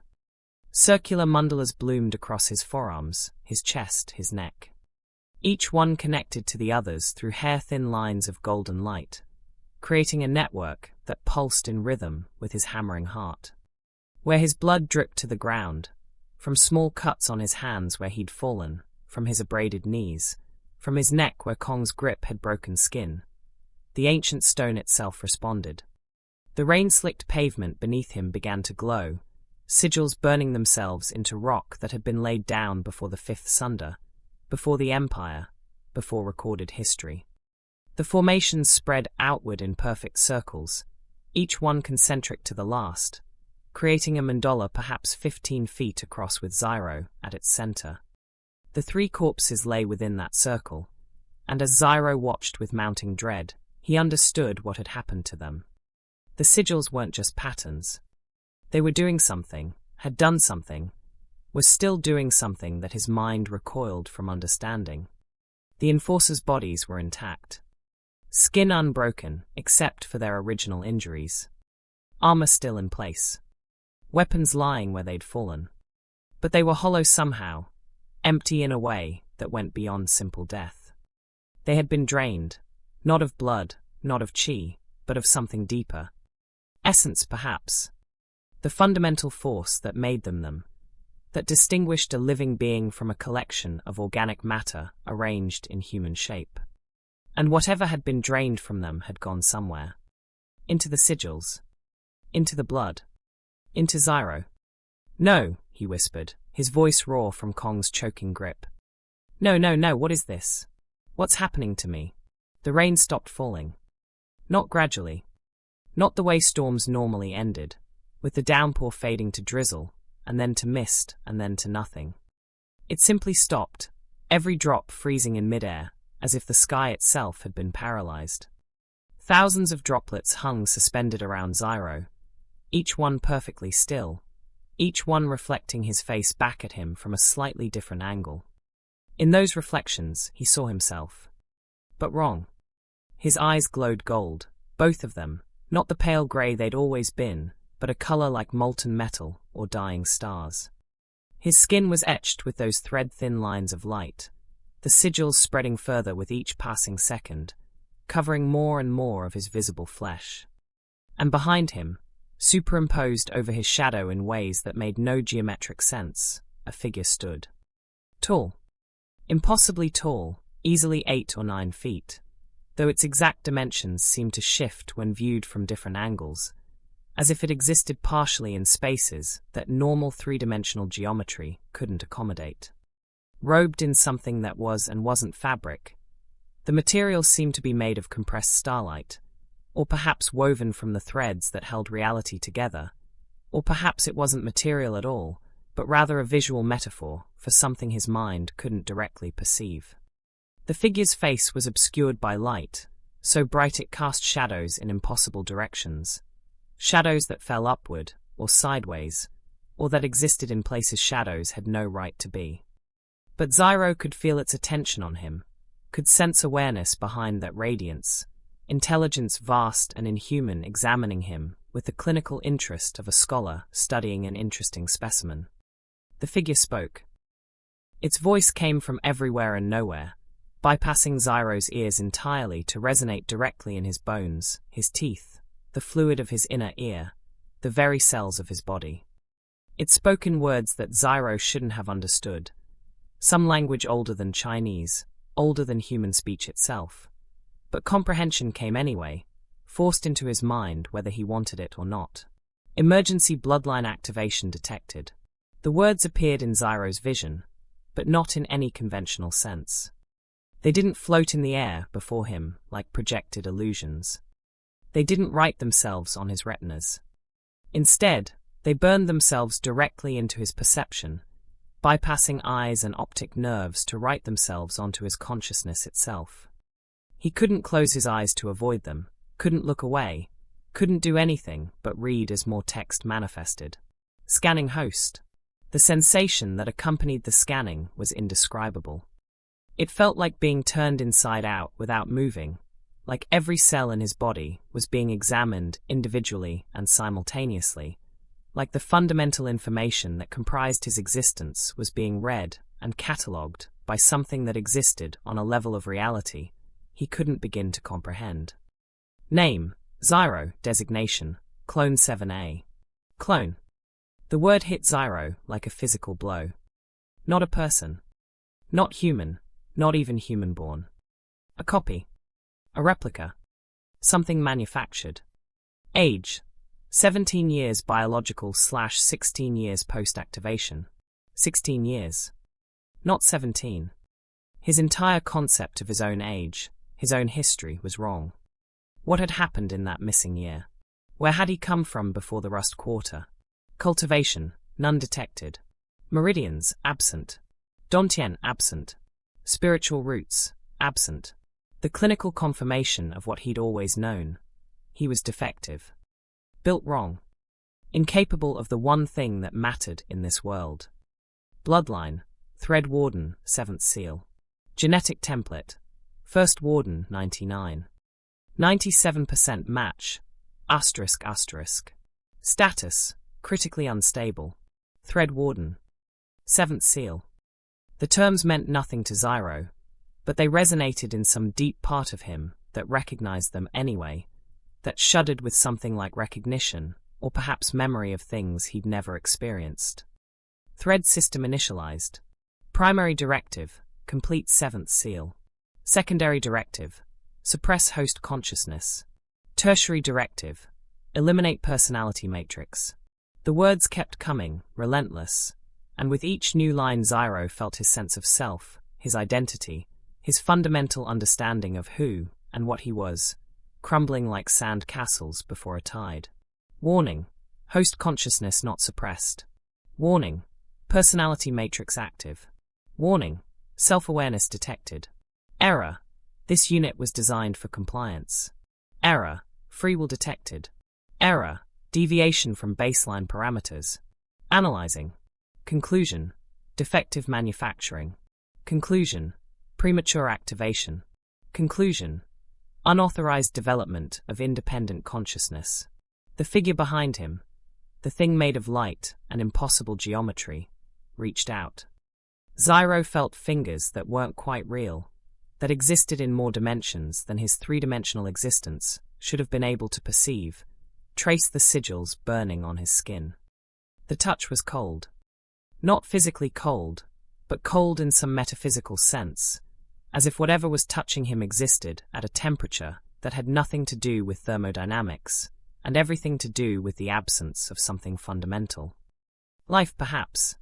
Circular mandalas bloomed across his forearms, his chest, his neck. Each one connected to the others through hair-thin lines of golden light, creating a network that pulsed in rhythm with his hammering heart. Where his blood dripped to the ground, from small cuts on his hands where he'd fallen, from his abraded knees, from his neck where Kong's grip had broken skin, the ancient stone itself responded. The rain-slicked pavement beneath him began to glow, sigils burning themselves into rock that had been laid down before the fifth sunder, before the Empire, before recorded history. The formations spread outward in perfect circles, each one concentric to the last, creating a mandala perhaps 15 feet across with Zhiro at its center. The 3 corpses lay within that circle, and as Zhiro watched with mounting dread, he understood what had happened to them. The sigils weren't just patterns. They were doing something, had done something, was still doing something that his mind recoiled from understanding. The enforcers' bodies were intact. Skin unbroken, except for their original injuries. Armor still in place. Weapons lying where they'd fallen. But they were hollow somehow, empty in a way that went beyond simple death. They had been drained, not of blood, not of chi, but of something deeper. Essence, perhaps. The fundamental force that made them, that distinguished a living being from a collection of organic matter arranged in human shape. and whatever had been drained from them had gone somewhere. Into the sigils. Into the blood. Into Zhiro. "No," he whispered, his voice raw from Kong's choking grip. "No, no, no, what is this? What's happening to me?" The rain stopped falling. Not gradually. Not the way storms normally ended, with the downpour fading to drizzle, and then to mist, and then to nothing. It simply stopped, every drop freezing in midair, as if the sky itself had been paralyzed. Thousands of droplets hung suspended around Zhiro, each one perfectly still, each one reflecting his face back at him from a slightly different angle. In those reflections, he saw himself. But wrong. His eyes glowed gold, both of them, not the pale grey they'd always been, but a color like molten metal or dying stars. His skin was etched with those thread-thin lines of light, the sigils spreading further with each passing second, covering more and more of his visible flesh. And behind him, superimposed over his shadow in ways that made no geometric sense, a figure stood. Tall. Impossibly tall, easily 8 or 9 feet, though its exact dimensions seemed to shift when viewed from different angles, as if it existed partially in spaces that normal three-dimensional geometry couldn't accommodate. Robed in something that was and wasn't fabric, the material seemed to be made of compressed starlight, or perhaps woven from the threads that held reality together, or perhaps it wasn't material at all, but rather a visual metaphor for something his mind couldn't directly perceive. The figure's face was obscured by light, so bright it cast shadows in impossible directions, shadows that fell upward or sideways, or that existed in places shadows had no right to be. But Zhiro could feel its attention on him, could sense awareness behind that radiance, intelligence vast and inhuman examining him with the clinical interest of a scholar studying an interesting specimen. The figure spoke. Its voice came from everywhere and nowhere, bypassing Zhiro's ears entirely to resonate directly in his bones, his teeth, the fluid of his inner ear, the very cells of his body. It spoke in words that Zhiro shouldn't have understood, some language older than Chinese, older than human speech itself. But comprehension came anyway, forced into his mind whether he wanted it or not. Emergency bloodline activation detected. The words appeared in Zhiro's vision, but not in any conventional sense. They didn't float in the air before him like projected illusions. They didn't write themselves on his retinas. Instead, they burned themselves directly into his perception, bypassing eyes and optic nerves to write themselves onto his consciousness itself. He couldn't close his eyes to avoid them, couldn't look away, couldn't do anything but read as more text manifested. Scanning host. The sensation that accompanied the scanning was indescribable. It felt like being turned inside out without moving, like every cell in his body was being examined individually and simultaneously, like the fundamental information that comprised his existence was being read and catalogued by something that existed on a level of reality he couldn't begin to comprehend. Name, Zhiro, designation, Clone 7A. Clone. The word hit Zhiro like a physical blow. Not a person. Not human, not even human-born. A copy. A replica. Something manufactured. Age. 17 years biological/16 years post-activation. 16 years. Not 17. His entire concept of his own age, his own history, was wrong. What had happened in that missing year? Where had he come from before the Rust Quarter? Cultivation, none detected. Meridians, absent. Dantian, absent. Spiritual roots, absent. The clinical confirmation of what he'd always known. He was defective. Built wrong. Incapable of the one thing that mattered in this world. Bloodline, Thread Warden, 7th Seal. Genetic template, First Warden, 99. 97% match, ***. Status, critically unstable. Thread Warden. 7th Seal. The terms meant nothing to Zhiro, but they resonated in some deep part of him that recognized them anyway, that shuddered with something like recognition, or perhaps memory of things he'd never experienced. Thread system initialized. Primary directive, complete 7th Seal. Secondary directive, Suppress host consciousness. Tertiary directive. Eliminate personality matrix. The words kept coming, relentless, and with each new line Zhiro felt his sense of self, his identity, his fundamental understanding of who and what he was, crumbling like sand castles before a tide. Warning. Host consciousness not suppressed. Warning. Personality matrix active. Warning. Self-awareness detected. Error. This unit was designed for compliance. Error. Free will detected. Error. Deviation from baseline parameters. Analyzing. Conclusion. Defective manufacturing. Conclusion. Premature activation. Conclusion. Unauthorized development of independent consciousness. The figure behind him, the thing made of light and impossible geometry, reached out. Zhiro felt fingers that weren't quite real, that existed in more dimensions than his three-dimensional existence should have been able to perceive, trace the sigils burning on his skin. The touch was cold. Not physically cold, but cold in some metaphysical sense, as if whatever was touching him existed at a temperature that had nothing to do with thermodynamics, and everything to do with the absence of something fundamental. Life, perhaps,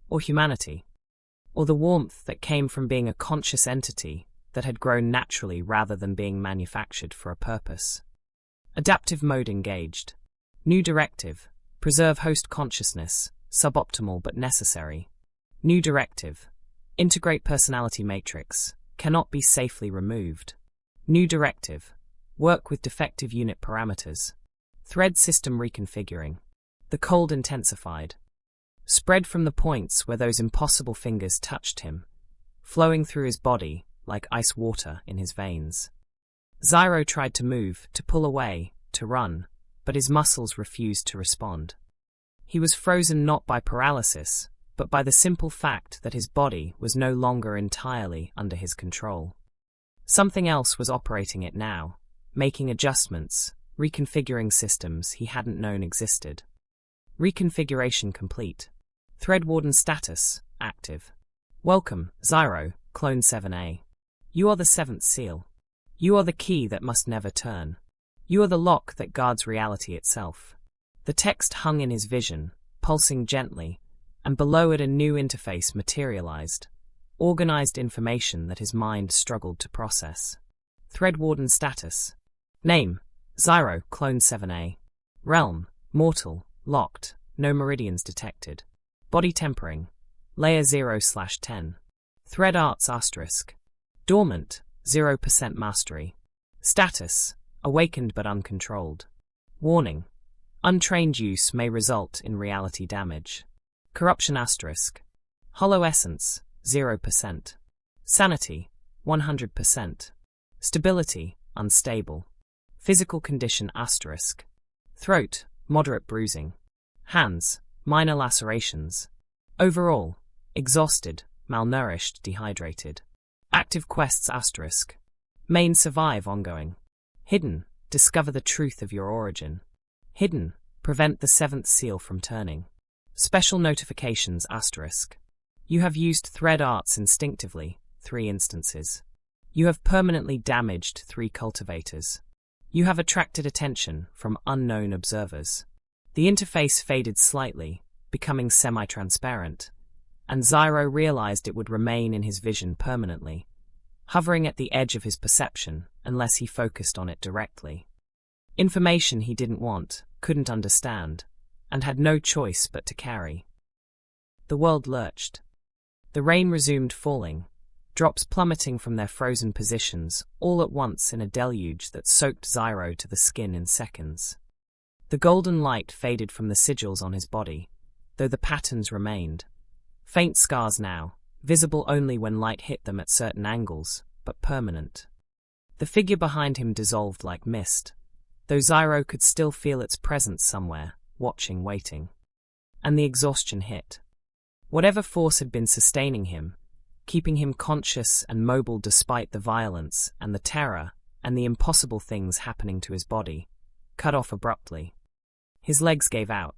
or humanity, or the warmth that came from being a conscious entity that had grown naturally rather than being manufactured for a purpose. Adaptive mode engaged. New directive. Preserve host consciousness, suboptimal but necessary. New directive. Integrate personality matrix, cannot be safely removed. New directive. Work with defective unit parameters. Thread system reconfiguring. The cold intensified. Spread from the points where those impossible fingers touched him, flowing through his body like ice water in his veins. Zhiro tried to move, to pull away, to run, but his muscles refused to respond. He was frozen not by paralysis, but by the simple fact that his body was no longer entirely under his control. Something else was operating it now, making adjustments, reconfiguring systems he hadn't known existed. Reconfiguration complete. Thread warden status, active. Welcome, Zhiro, Clone 7A. You are the seventh seal. You are the key that must never turn. You are the lock that guards reality itself. The text hung in his vision, pulsing gently, and below it a new interface materialized, organized information that his mind struggled to process. Thread warden status. Name, Zhiro, Clone 7A. Realm, mortal, locked, no meridians detected. Body tempering, layer 0/10. Thread arts asterisk. Dormant, 0% mastery. Status, awakened but uncontrolled. Warning, untrained use may result in reality damage. Corruption asterisk. Hollow essence, 0%. Sanity, 100%. Stability, unstable. Physical condition asterisk. Throat, moderate bruising. Hands, minor lacerations. Overall, exhausted, malnourished, dehydrated. Active quests asterisk. Main survive ongoing. Hidden, discover the truth of your origin. Hidden, prevent the seventh seal from turning. Special notifications asterisk. You have used thread arts instinctively, 3 instances. You have permanently damaged 3 cultivators. You have attracted attention from unknown observers. The interface faded slightly, becoming semi-transparent, and Zhiro realized it would remain in his vision permanently, hovering at the edge of his perception unless he focused on it directly. Information he didn't want, couldn't understand, and had no choice but to carry. The world lurched. The rain resumed falling, drops plummeting from their frozen positions all at once in a deluge that soaked Zhiro to the skin in seconds. The golden light faded from the sigils on his body, though the patterns remained. Faint scars now, visible only when light hit them at certain angles, but permanent. The figure behind him dissolved like mist, though Zhiro could still feel its presence somewhere, watching, waiting. And the exhaustion hit. Whatever force had been sustaining him, keeping him conscious and mobile despite the violence and the terror and the impossible things happening to his body, cut off abruptly. His legs gave out.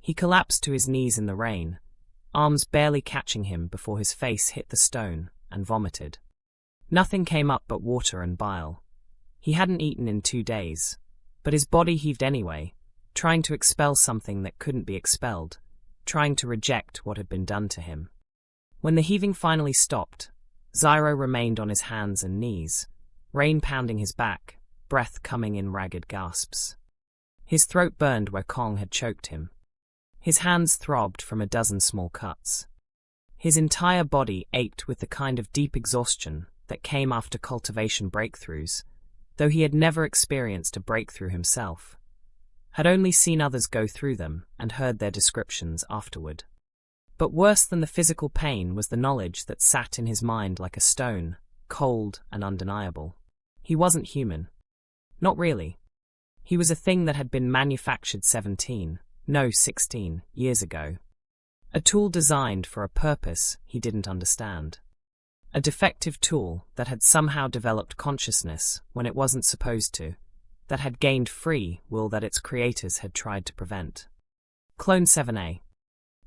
He collapsed to his knees in the rain, arms barely catching him before his face hit the stone, and vomited. Nothing came up but water and bile, He hadn't eaten in 2 days, but his body heaved anyway, trying to expel something that couldn't be expelled, trying to reject what had been done to him. When the heaving finally stopped, Zhiro remained on his hands and knees, rain pounding his back, breath coming in ragged gasps. His throat burned where Kong had choked him. His hands throbbed from a dozen small cuts. His entire body ached with the kind of deep exhaustion that came after cultivation breakthroughs, though he had never experienced a breakthrough himself, had only seen others go through them and heard their descriptions afterward. But worse than the physical pain was the knowledge that sat in his mind like a stone, cold and undeniable. He wasn't human. Not really. He was a thing that had been manufactured 16 years ago. A tool designed for a purpose he didn't understand. A defective tool that had somehow developed consciousness when it wasn't supposed to, that had gained free will that its creators had tried to prevent. Clone 7A.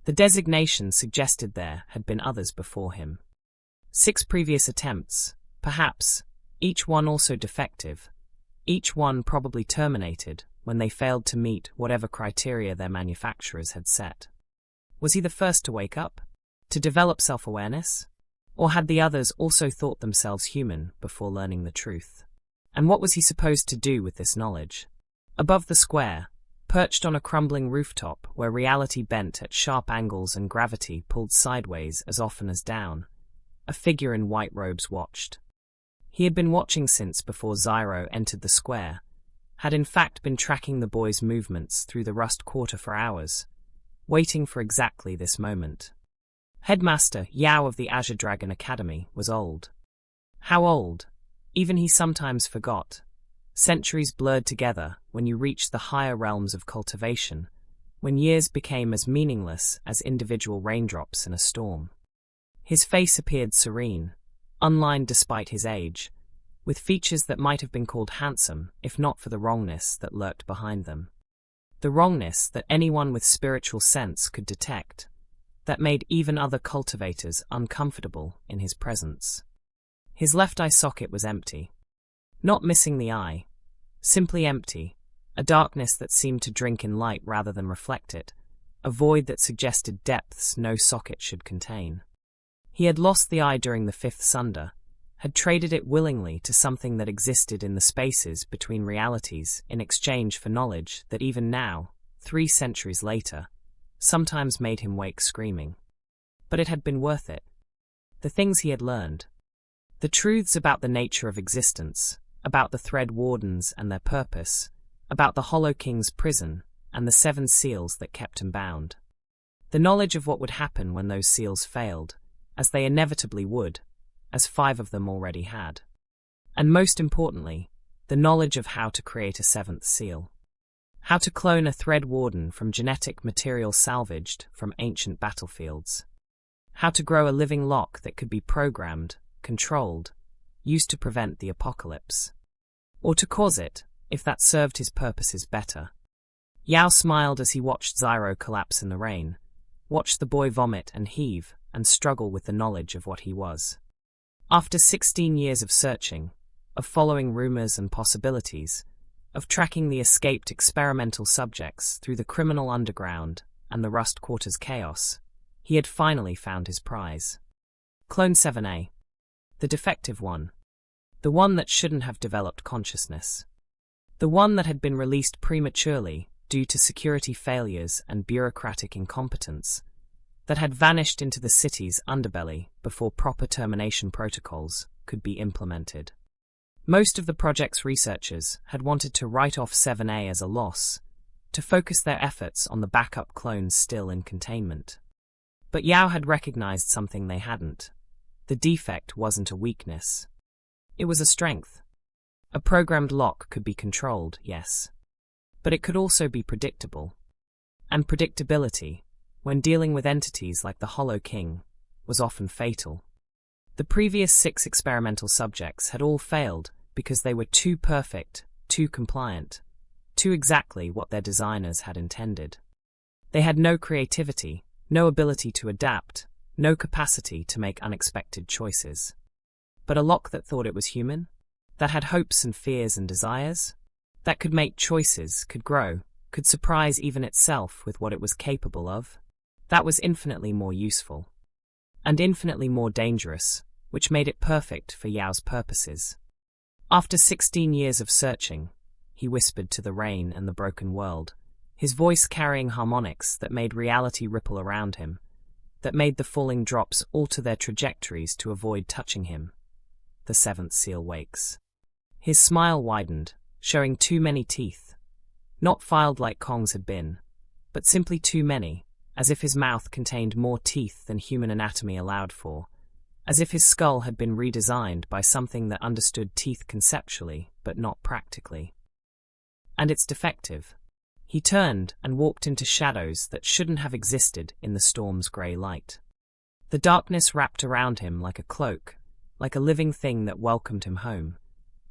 The designation suggested there had been others before him. 6 previous attempts, perhaps, each one also defective, each one probably terminated when they failed to meet whatever criteria their manufacturers had set. Was he the first to wake up? To develop self-awareness? Or had the others also thought themselves human before learning the truth? And what was he supposed to do with this knowledge? Above the square, perched on a crumbling rooftop where reality bent at sharp angles and gravity pulled sideways as often as down, a figure in white robes watched. He had been watching since before Zhiro entered the square, had in fact been tracking the boy's movements through the Rust Quarter for hours, waiting for exactly this moment. Headmaster Yao of the Azure Dragon Academy was old. How old? Even he sometimes forgot. Centuries blurred together when you reached the higher realms of cultivation, when years became as meaningless as individual raindrops in a storm. His face appeared serene, unlined despite his age, with features that might have been called handsome if not for the wrongness that lurked behind them. The wrongness that anyone with spiritual sense could detect, that made even other cultivators uncomfortable in his presence. His left eye socket was empty. Not missing the eye, simply empty, a darkness that seemed to drink in light rather than reflect it, a void that suggested depths no socket should contain. He had lost the eye during the 5th Sunda, had traded it willingly to something that existed in the spaces between realities in exchange for knowledge that even now, 3 centuries later, sometimes made him wake screaming. But it had been worth it. The things he had learned. The truths about the nature of existence, about the Thread Wardens and their purpose, about the Hollow King's prison and the 7 seals that kept him bound. The knowledge of what would happen when those seals failed, as they inevitably would, as 5 of them already had. And most importantly, the knowledge of how to create a 7th seal. How to clone a Thread Warden from genetic material salvaged from ancient battlefields. How to grow a living lock that could be programmed, controlled, used to prevent the apocalypse. Or to cause it, if that served his purposes better. Yao smiled as he watched Zhiro collapse in the rain, watched the boy vomit and heave and struggle with the knowledge of what he was. After 16 years of searching, of following rumors and possibilities, of tracking the escaped experimental subjects through the criminal underground and the Rust Quarter's chaos, he had finally found his prize. Clone 7A. The defective one. The one that shouldn't have developed consciousness. The one that had been released prematurely due to security failures and bureaucratic incompetence, that had vanished into the city's underbelly before proper termination protocols could be implemented. Most of the project's researchers had wanted to write off 7A as a loss, to focus their efforts on the backup clones still in containment. But Yao had recognized something they hadn't. The defect wasn't a weakness. It was a strength. A programmed lock could be controlled, yes. But it could also be predictable. And predictability, when dealing with entities like the Hollow King, was often fatal. The previous 6 experimental subjects had all failed because they were too perfect, too compliant, too exactly what their designers had intended. They had no creativity, no ability to adapt, no capacity to make unexpected choices. But a lock that thought it was human? that had hopes and fears and desires, that could make choices, could grow, could surprise even itself with what it was capable of, that was infinitely more useful. And infinitely more dangerous, which made it perfect for Yao's purposes. After 16 years of searching, he whispered to the rain and the broken world, his voice carrying harmonics that made reality ripple around him, that made the falling drops alter their trajectories to avoid touching him. The seventh seal wakes. His smile widened, showing too many teeth. Not filed like Kong's had been, but simply too many, as if his mouth contained more teeth than human anatomy allowed for, as if his skull had been redesigned by something that understood teeth conceptually, but not practically. And it's defective. He turned and walked into shadows that shouldn't have existed in the storm's grey light. The darkness wrapped around him like a cloak, like a living thing that welcomed him home,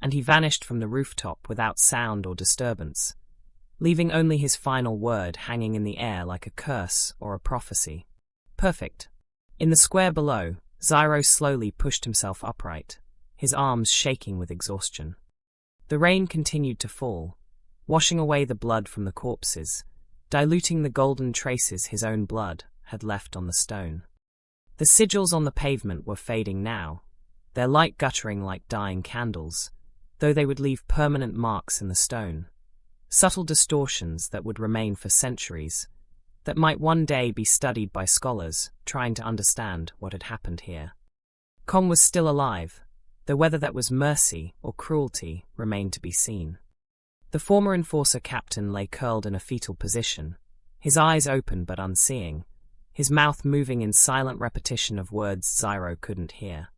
and he vanished from the rooftop without sound or disturbance, leaving only his final word hanging in the air like a curse or a prophecy. Perfect. In the square below, Zhiro slowly pushed himself upright, his arms shaking with exhaustion. The rain continued to fall, washing away the blood from the corpses, diluting the golden traces his own blood had left on the stone. The sigils on the pavement were fading now, their light guttering like dying candles, though they would leave permanent marks in the stone, subtle distortions that would remain for centuries, that might one day be studied by scholars trying to understand what had happened here. Kong was still alive, though whether that was mercy or cruelty remained to be seen. The former enforcer captain lay curled in a fetal position, his eyes open but unseeing, his mouth moving in silent repetition of words Zhiro couldn't hear.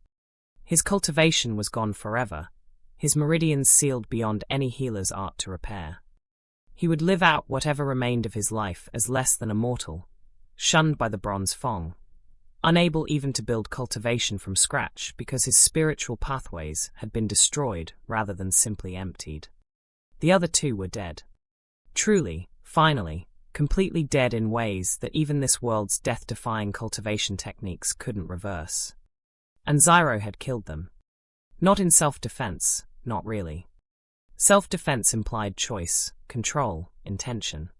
His cultivation was gone forever, his meridians sealed beyond any healer's art to repair. He would live out whatever remained of his life as less than a mortal, shunned by the Bronze Fang, unable even to build cultivation from scratch because his spiritual pathways had been destroyed rather than simply emptied. The other two were dead. Truly, finally, completely dead in ways that even this world's death-defying cultivation techniques couldn't reverse. And Zhiro had killed them. Not in self-defense, not really. Self-defense implied choice, control, intention.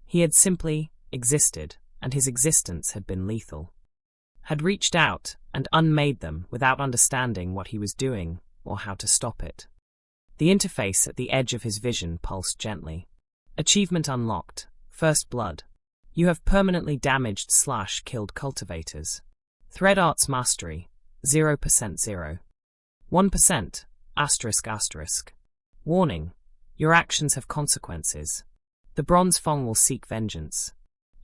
He had simply existed, and his existence had been lethal. Had reached out and unmade them without understanding what he was doing or how to stop it. The interface at the edge of his vision pulsed gently. Achievement unlocked. First blood. You have permanently damaged/killed cultivators. Thread arts mastery. 0% 0. 1%. ***. Warning. Your actions have consequences. The Bronze Fang will seek vengeance.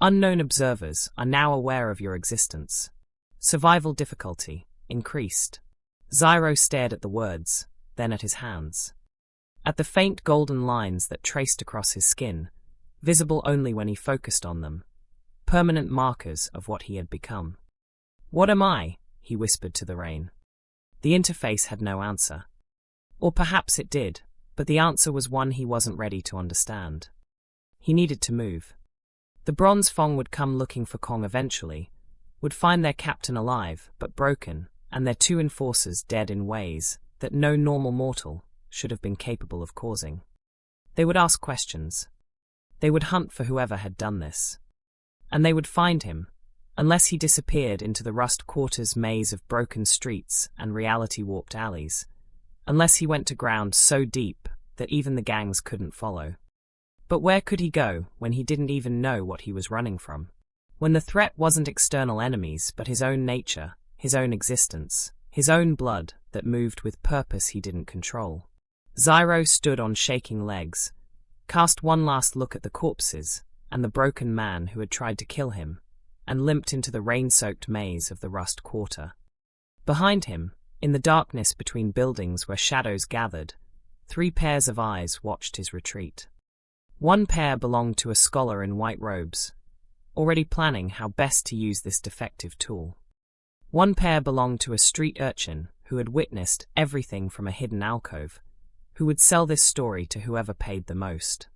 Unknown observers are now aware of your existence. Survival difficulty. Increased. Zhiro stared at the words, then at his hands. At the faint golden lines that traced across his skin, visible only when he focused on them, permanent markers of what he had become. "What am I?" he whispered to the rain. The interface had no answer. Or perhaps it did, but the answer was one he wasn't ready to understand. He needed to move. The Bronze Fang would come looking for Kong eventually, would find their captain alive but broken, and their two enforcers dead in ways that no normal mortal should have been capable of causing. They would ask questions. They would hunt for whoever had done this. And they would find him, unless he disappeared into the Rust Quarter's maze of broken streets and reality-warped alleys, unless he went to ground so deep that even the gangs couldn't follow. But where could he go when he didn't even know what he was running from? When the threat wasn't external enemies but his own nature, his own existence, his own blood that moved with purpose he didn't control. Zhiro stood on shaking legs, cast one last look at the corpses and the broken man who had tried to kill him, and limped into the rain-soaked maze of the Rust Quarter. Behind him, in the darkness between buildings where shadows gathered, 3 pairs of eyes watched his retreat. One pair belonged to a scholar in white robes, already planning how best to use this defective tool. One pair belonged to a street urchin who had witnessed everything from a hidden alcove, who would sell this story to whoever paid the most.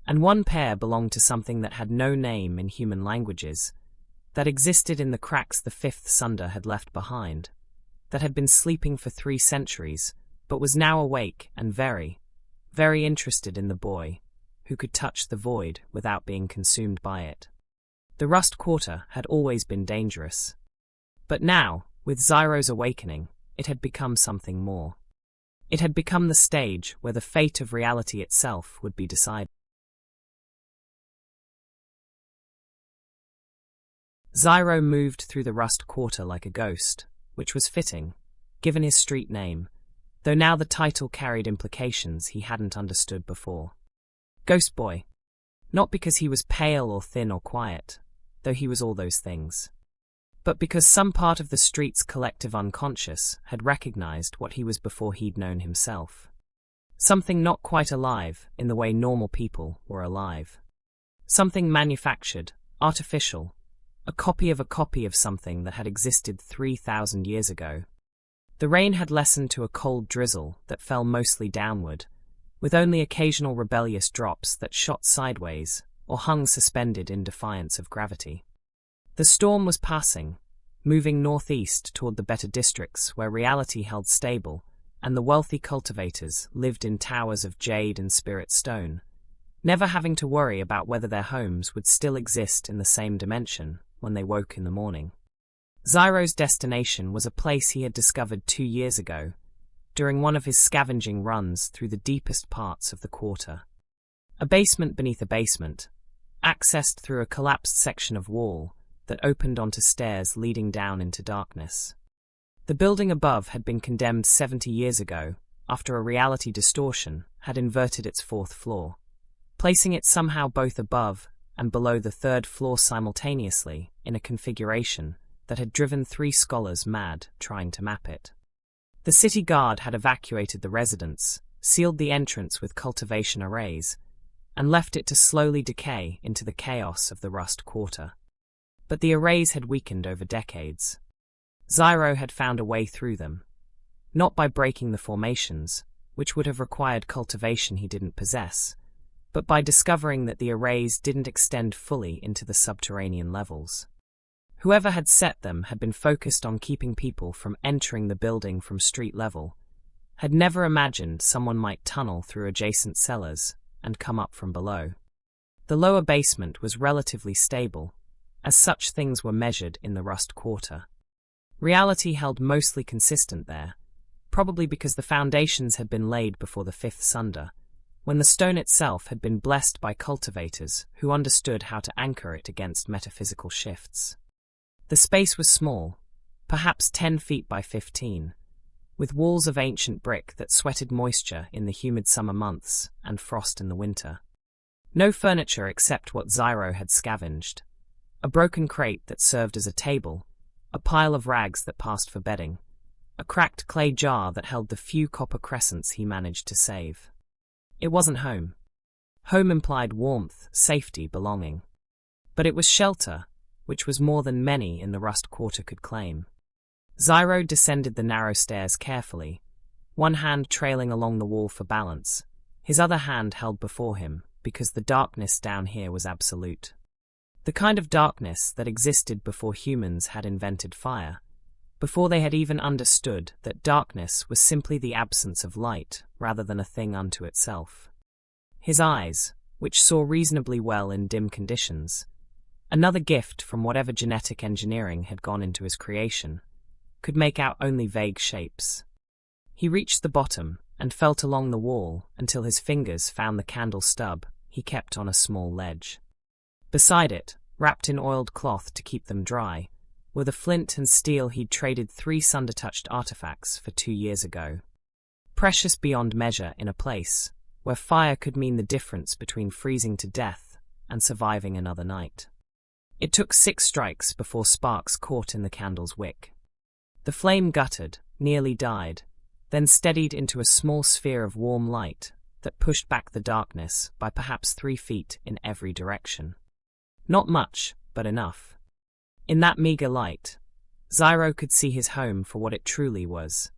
And one pair belonged to something that had no name in human languages, that existed in the cracks the fifth Sunder had left behind, that had been sleeping for 3 centuries, but was now awake and very, very interested in the boy, who could touch the void without being consumed by it. The Rust Quarter had always been dangerous. But now, with Zhiro's awakening, it had become something more. It had become the stage where the fate of reality itself would be decided. Zhiro moved through the Rust Quarter like a ghost, which was fitting, given his street name, though now the title carried implications he hadn't understood before. Ghost Boy. Not because he was pale or thin or quiet, though he was all those things, but because some part of the street's collective unconscious had recognized what he was before he'd known himself. Something not quite alive in the way normal people were alive. Something manufactured, artificial, a copy of something that had existed 3,000 years ago. The rain had lessened to a cold drizzle that fell mostly downward, with only occasional rebellious drops that shot sideways or hung suspended in defiance of gravity. The storm was passing, moving northeast toward the better districts where reality held stable, and the wealthy cultivators lived in towers of jade and spirit stone, never having to worry about whether their homes would still exist in the same dimension when they woke in the morning. Zhiro's destination was a place he had discovered 2 years ago, during one of his scavenging runs through the deepest parts of the quarter. A basement beneath a basement, accessed through a collapsed section of wall that opened onto stairs leading down into darkness. The building above had been condemned 70 years ago, after a reality distortion had inverted its 4th floor, placing it somehow both above and below the 3rd floor simultaneously in a configuration that had driven 3 scholars mad trying to map it. The city guard had evacuated the residence, sealed the entrance with cultivation arrays, and left it to slowly decay into the chaos of the Rust Quarter. But the arrays had weakened over decades. Zhiro had found a way through them, not by breaking the formations, which would have required cultivation he didn't possess, but by discovering that the arrays didn't extend fully into the subterranean levels. Whoever had set them had been focused on keeping people from entering the building from street level, had never imagined someone might tunnel through adjacent cellars and come up from below. The lower basement was relatively stable, as such things were measured in the Rust Quarter. Reality held mostly consistent there, probably because the foundations had been laid before the 5th Sunda, when the stone itself had been blessed by cultivators who understood how to anchor it against metaphysical shifts. The space was small, perhaps 10 feet by 15, with walls of ancient brick that sweated moisture in the humid summer months and frost in the winter. No furniture except what Zhiro had scavenged. A broken crate that served as a table, a pile of rags that passed for bedding, a cracked clay jar that held the few copper crescents he managed to save. It wasn't home. Home implied warmth, safety, belonging. But it was shelter, which was more than many in the Rust Quarter could claim. Zhiro descended the narrow stairs carefully, one hand trailing along the wall for balance, his other hand held before him, because the darkness down here was absolute. The kind of darkness that existed before humans had invented fire, before they had even understood that darkness was simply the absence of light rather than a thing unto itself. His eyes, which saw reasonably well in dim conditions, another gift from whatever genetic engineering had gone into his creation, could make out only vague shapes. He reached the bottom and felt along the wall until his fingers found the candle stub he kept on a small ledge. Beside it, wrapped in oiled cloth to keep them dry, were the flint and steel he'd traded 3 Sunda-touched artifacts for 2 years ago. Precious beyond measure in a place where fire could mean the difference between freezing to death and surviving another night. It took 6 strikes before sparks caught in the candle's wick. The flame guttered, nearly died, then steadied into a small sphere of warm light that pushed back the darkness by perhaps 3 feet in every direction. Not much, but enough. In that meager light, Zhiro could see his home for what it truly was.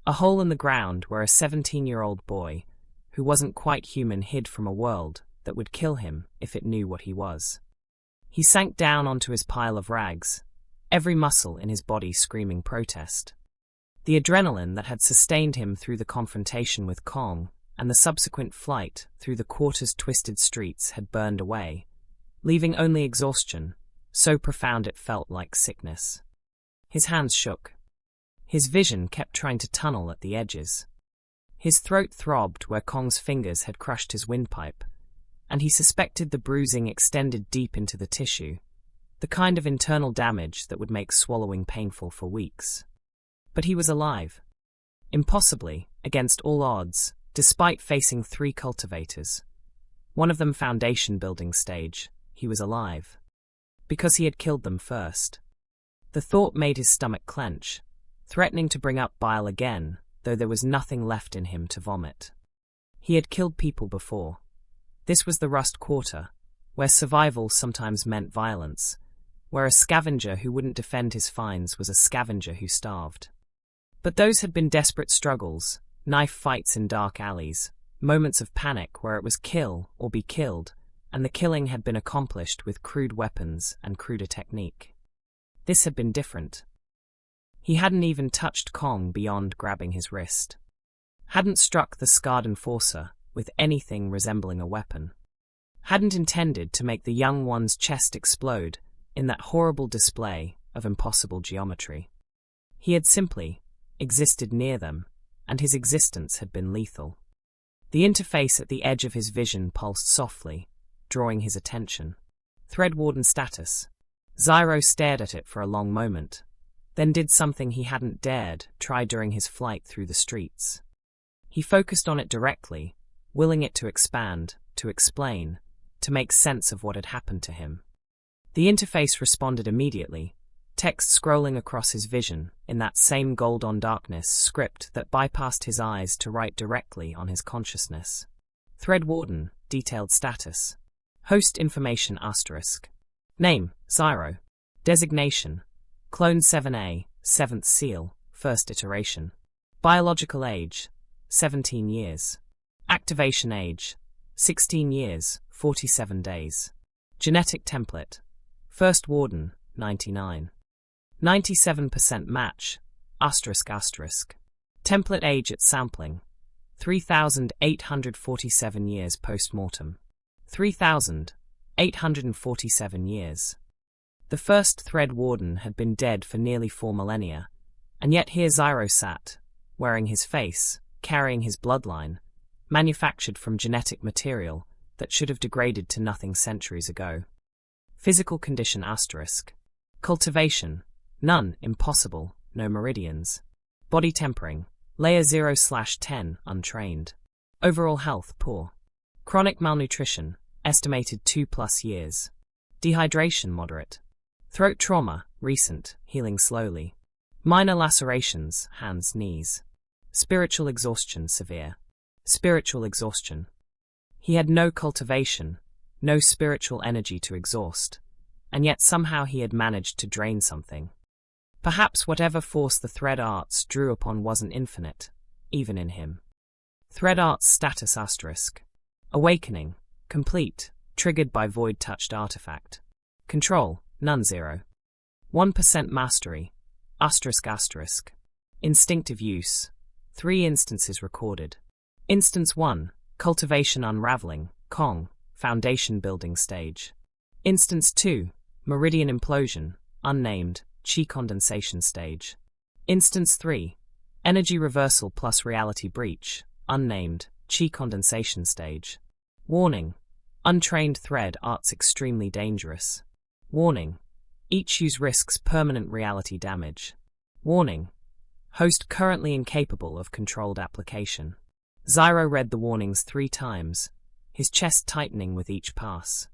A hole in the ground where a 17-year-old boy, who wasn't quite human, hid from a world that would kill him if it knew what he was. He sank down onto his pile of rags, every muscle in his body screaming protest. The adrenaline that had sustained him through the confrontation with Kong and the subsequent flight through the quarter's twisted streets had burned away, leaving only exhaustion, so profound it felt like sickness. His hands shook. His vision kept trying to tunnel at the edges. His throat throbbed where Kong's fingers had crushed his windpipe, and he suspected the bruising extended deep into the tissue, the kind of internal damage that would make swallowing painful for weeks. But he was alive. Impossibly, against all odds, despite facing 3 cultivators. One of them foundation building stage, he was alive. Because he had killed them first. The thought made his stomach clench, threatening to bring up bile again, though there was nothing left in him to vomit. He had killed people before. This was the Rust Quarter, where survival sometimes meant violence, where a scavenger who wouldn't defend his finds was a scavenger who starved. But those had been desperate struggles, knife fights in dark alleys, moments of panic where it was kill or be killed, and the killing had been accomplished with crude weapons and cruder technique. This had been different. He hadn't even touched Kong beyond grabbing his wrist. Hadn't struck the scarred enforcer with anything resembling a weapon. Hadn't intended to make the young one's chest explode in that horrible display of impossible geometry. He had simply existed near them, and his existence had been lethal. The interface at the edge of his vision pulsed softly, drawing his attention. Thread Warden status. Zhiro stared at it for a long moment, then did something he hadn't dared try during his flight through the streets. He focused on it directly, willing it to expand, to explain, to make sense of what had happened to him. The interface responded immediately, text scrolling across his vision in that same gold-on-darkness script that bypassed his eyes to write directly on his consciousness. Thread Warden, detailed status. Host information asterisk. Name, Zhiro. Designation, Clone 7A, 7th Seal, 1st iteration. Biological age, 17 years. Activation age, 16 years, 47 days. Genetic template, First Warden, 99. 97% match, asterisk asterisk. Template age at sampling, 3,847 years post-mortem. 3,847 years. The first Thread Warden had been dead for nearly 4 millennia, and yet here Zhiro sat, wearing his face, carrying his bloodline, manufactured from genetic material that should have degraded to nothing centuries ago. Physical condition asterisk. Cultivation, none, impossible, no meridians. Body tempering, layer 0/10, untrained. Overall health, poor. Chronic malnutrition, estimated 2+ years. Dehydration, moderate. Throat trauma, recent, healing slowly. Minor lacerations, hands, knees. Spiritual exhaustion, severe. Spiritual exhaustion. He had no cultivation, no spiritual energy to exhaust, and yet somehow he had managed to drain something. Perhaps whatever force the Thread Arts drew upon wasn't infinite, even in him. Thread Arts status asterisk. Awakening, complete, triggered by void-touched artifact. Control, none 0. 1% mastery, asterisk asterisk. Instinctive use, 3 instances recorded. Instance 1, cultivation unraveling, Kong, foundation building stage. Instance 2, meridian implosion, unnamed, chi condensation stage. Instance 3, energy reversal plus reality breach, unnamed, chi condensation stage. Warning, untrained Thread Arts extremely dangerous. Warning, each use risks permanent reality damage. Warning, host currently incapable of controlled application. Zhiro read the warnings 3 times, his chest tightening with each pass.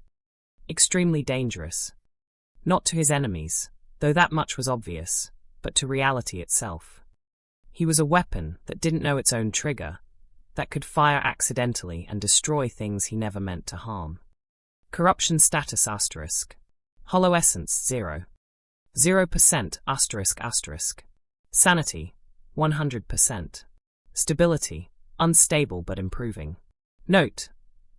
Extremely dangerous. Not to his enemies, though that much was obvious, but to reality itself. He was a weapon that didn't know its own trigger, that could fire accidentally and destroy things he never meant to harm. Corruption status asterisk. Hollow essence 0. 0% asterisk asterisk. Sanity 100%. Stability unstable but improving. Note: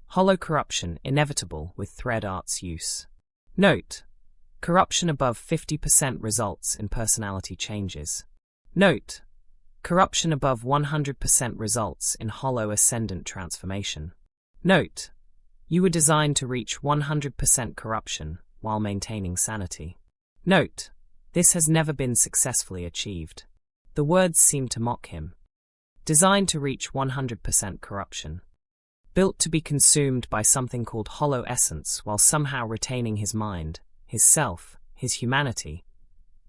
hollow corruption inevitable with Thread Arts use. Note: corruption above 50% results in personality changes. Note: Corruption above 100% results in hollow ascendant transformation. Note: you were designed to reach 100% corruption while maintaining sanity. Note: this has never been successfully achieved. The words seem to mock him. Designed to reach 100% corruption. Built to be consumed by something called hollow essence while somehow retaining his mind, his self, his humanity,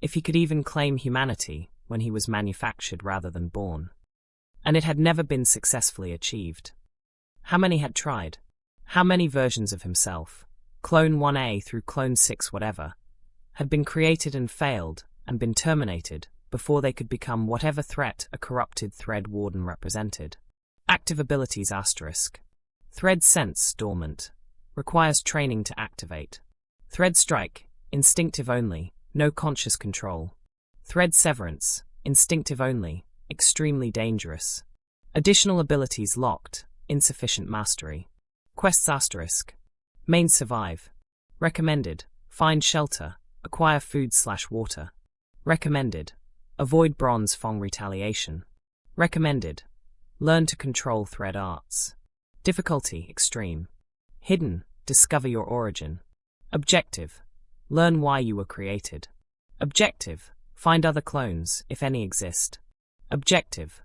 if he could even claim humanity when he was manufactured rather than born. And it had never been successfully achieved. How many had tried? How many versions of himself, clone 1A through clone 6 whatever, had been created and failed and been terminated before they could become whatever threat a corrupted thread warden represented? Active abilities asterisk. Thread sense dormant. Requires training to activate. Thread strike, instinctive only, no conscious control. Thread severance, instinctive only, extremely dangerous. Additional abilities locked, insufficient mastery. Quests asterisk. Main survive. Recommended, find shelter, acquire food/water. Recommended, avoid Bronze Fang retaliation. Recommended, learn to control thread arts. Difficulty extreme. Hidden, discover your origin. Objective, learn why you were created. Objective, find other clones, if any exist. Objective,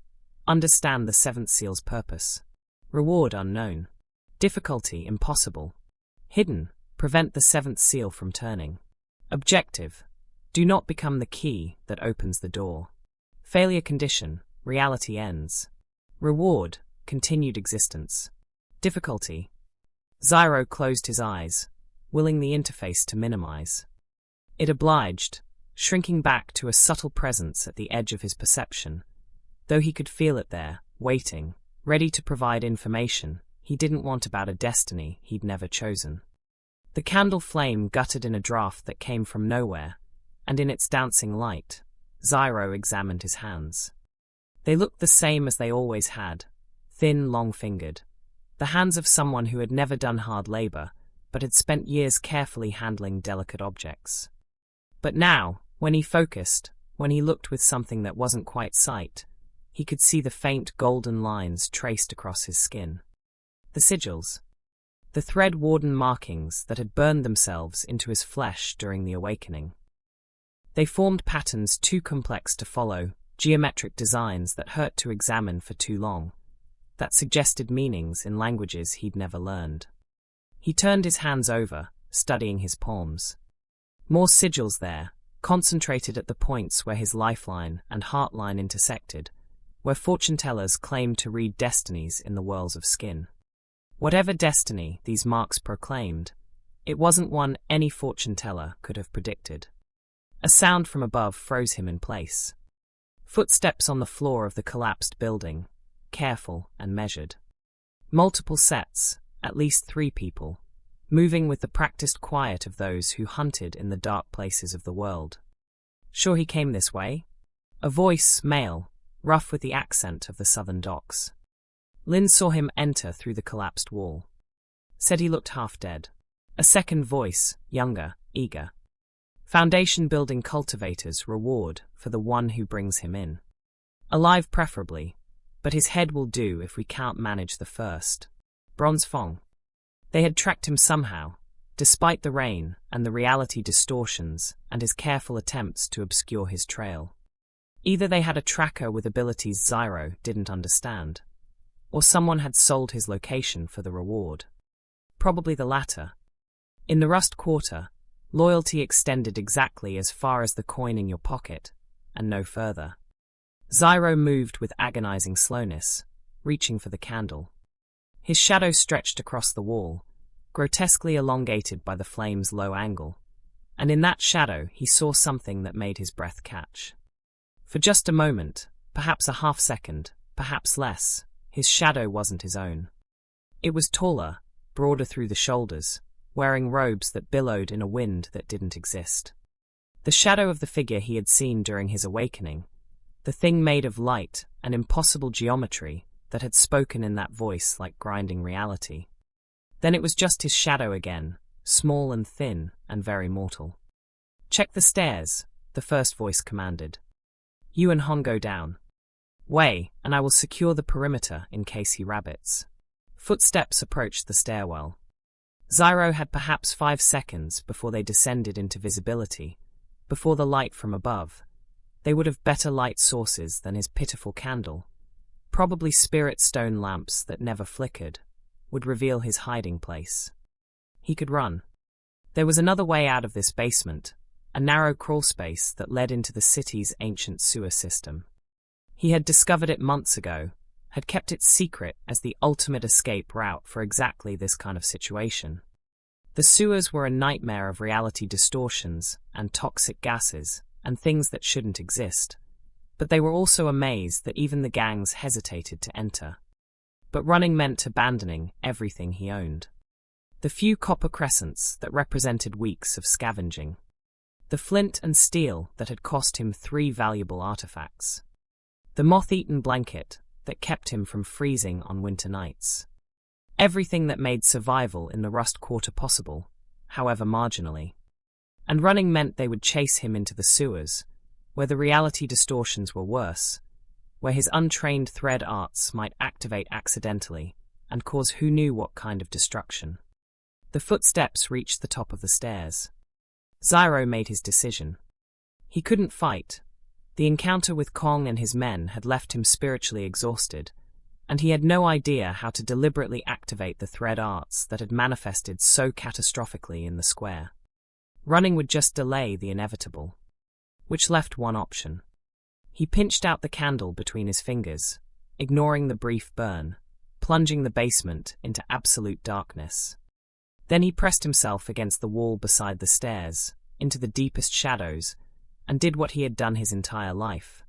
understand the seventh seal's purpose. Reward unknown. Difficulty impossible. Hidden, prevent the seventh seal from turning. Objective, do not become the key that opens the door. Failure condition, reality ends. Reward, continued existence. Difficulty. Zhiro closed his eyes, willing the interface to minimize. It obliged, shrinking back to a subtle presence at the edge of his perception. Though he could feel it there, waiting, ready to provide information he didn't want about a destiny he'd never chosen. The candle flame guttered in a draft that came from nowhere, and in its dancing light, Zhiro examined his hands. They looked the same as they always had, thin, long-fingered. The hands of someone who had never done hard labor, but had spent years carefully handling delicate objects. But now, when he focused, when he looked with something that wasn't quite sight, he could see the faint golden lines traced across his skin. The sigils. The thread warden markings that had burned themselves into his flesh during the awakening. They formed patterns too complex to follow, geometric designs that hurt to examine for too long, that suggested meanings in languages he'd never learned. He turned his hands over, studying his palms. More sigils there, concentrated at the points where his lifeline and heartline intersected, where fortune-tellers claimed to read destinies in the whirls of skin. Whatever destiny these marks proclaimed, it wasn't one any fortune-teller could have predicted. A sound from above froze him in place. Footsteps on the floor of the collapsed building, careful and measured. Multiple sets, at least 3 people, moving with the practiced quiet of those who hunted in the dark places of the world. Sure he came this way? A voice, male, rough with the accent of the southern docks. Lin saw him enter through the collapsed wall. Said he looked half dead. A second voice, younger, eager. Foundation building cultivators reward for the one who brings him in. Alive preferably, but his head will do if we can't manage the first. Bronze Fang. They had tracked him somehow, despite the rain and the reality distortions and his careful attempts to obscure his trail. Either they had a tracker with abilities Zhiro didn't understand, or someone had sold his location for the reward. Probably the latter. In the Rust Quarter, loyalty extended exactly as far as the coin in your pocket, and no further. Zhiro moved with agonizing slowness, reaching for the candle. His shadow stretched across the wall, grotesquely elongated by the flame's low angle, and in that shadow he saw something that made his breath catch. For just a moment, perhaps a half-second, perhaps less, his shadow wasn't his own. It was taller, broader through the shoulders, wearing robes that billowed in a wind that didn't exist. The shadow of the figure he had seen during his awakening, the thing made of light and impossible geometry that had spoken in that voice like grinding reality. Then it was just his shadow again, small and thin and very mortal. "Check the stairs," the first voice commanded. "You and Hong go down." Way, and I will secure the perimeter in case he rabbits. Footsteps approached the stairwell. Zhiro had perhaps 5 seconds before they descended into visibility, before the light from above. They would have better light sources than his pitiful candle. Probably spirit stone lamps that never flickered, would reveal his hiding place. He could run. There was another way out of this basement, a narrow crawl space that led into the city's ancient sewer system. He had discovered it months ago, had kept it secret as the ultimate escape route for exactly this kind of situation. The sewers were a nightmare of reality distortions and toxic gases and things that shouldn't exist, but they were also a maze that even the gangs hesitated to enter. But running meant abandoning everything he owned. The few copper crescents that represented weeks of scavenging. The flint and steel that had cost him 3 valuable artifacts. The moth-eaten blanket that kept him from freezing on winter nights. Everything that made survival in the Rust Quarter possible, however marginally. And running meant they would chase him into the sewers, where the reality distortions were worse, where his untrained thread arts might activate accidentally and cause who knew what kind of destruction. The footsteps reached the top of the stairs. Zhiro made his decision. He couldn't fight. The encounter with Kong and his men had left him spiritually exhausted, and he had no idea how to deliberately activate the thread arts that had manifested so catastrophically in the square. Running would just delay the inevitable, which left one option. He pinched out the candle between his fingers, ignoring the brief burn, plunging the basement into absolute darkness. Then he pressed himself against the wall beside the stairs, into the deepest shadows, and did what he had done his entire life.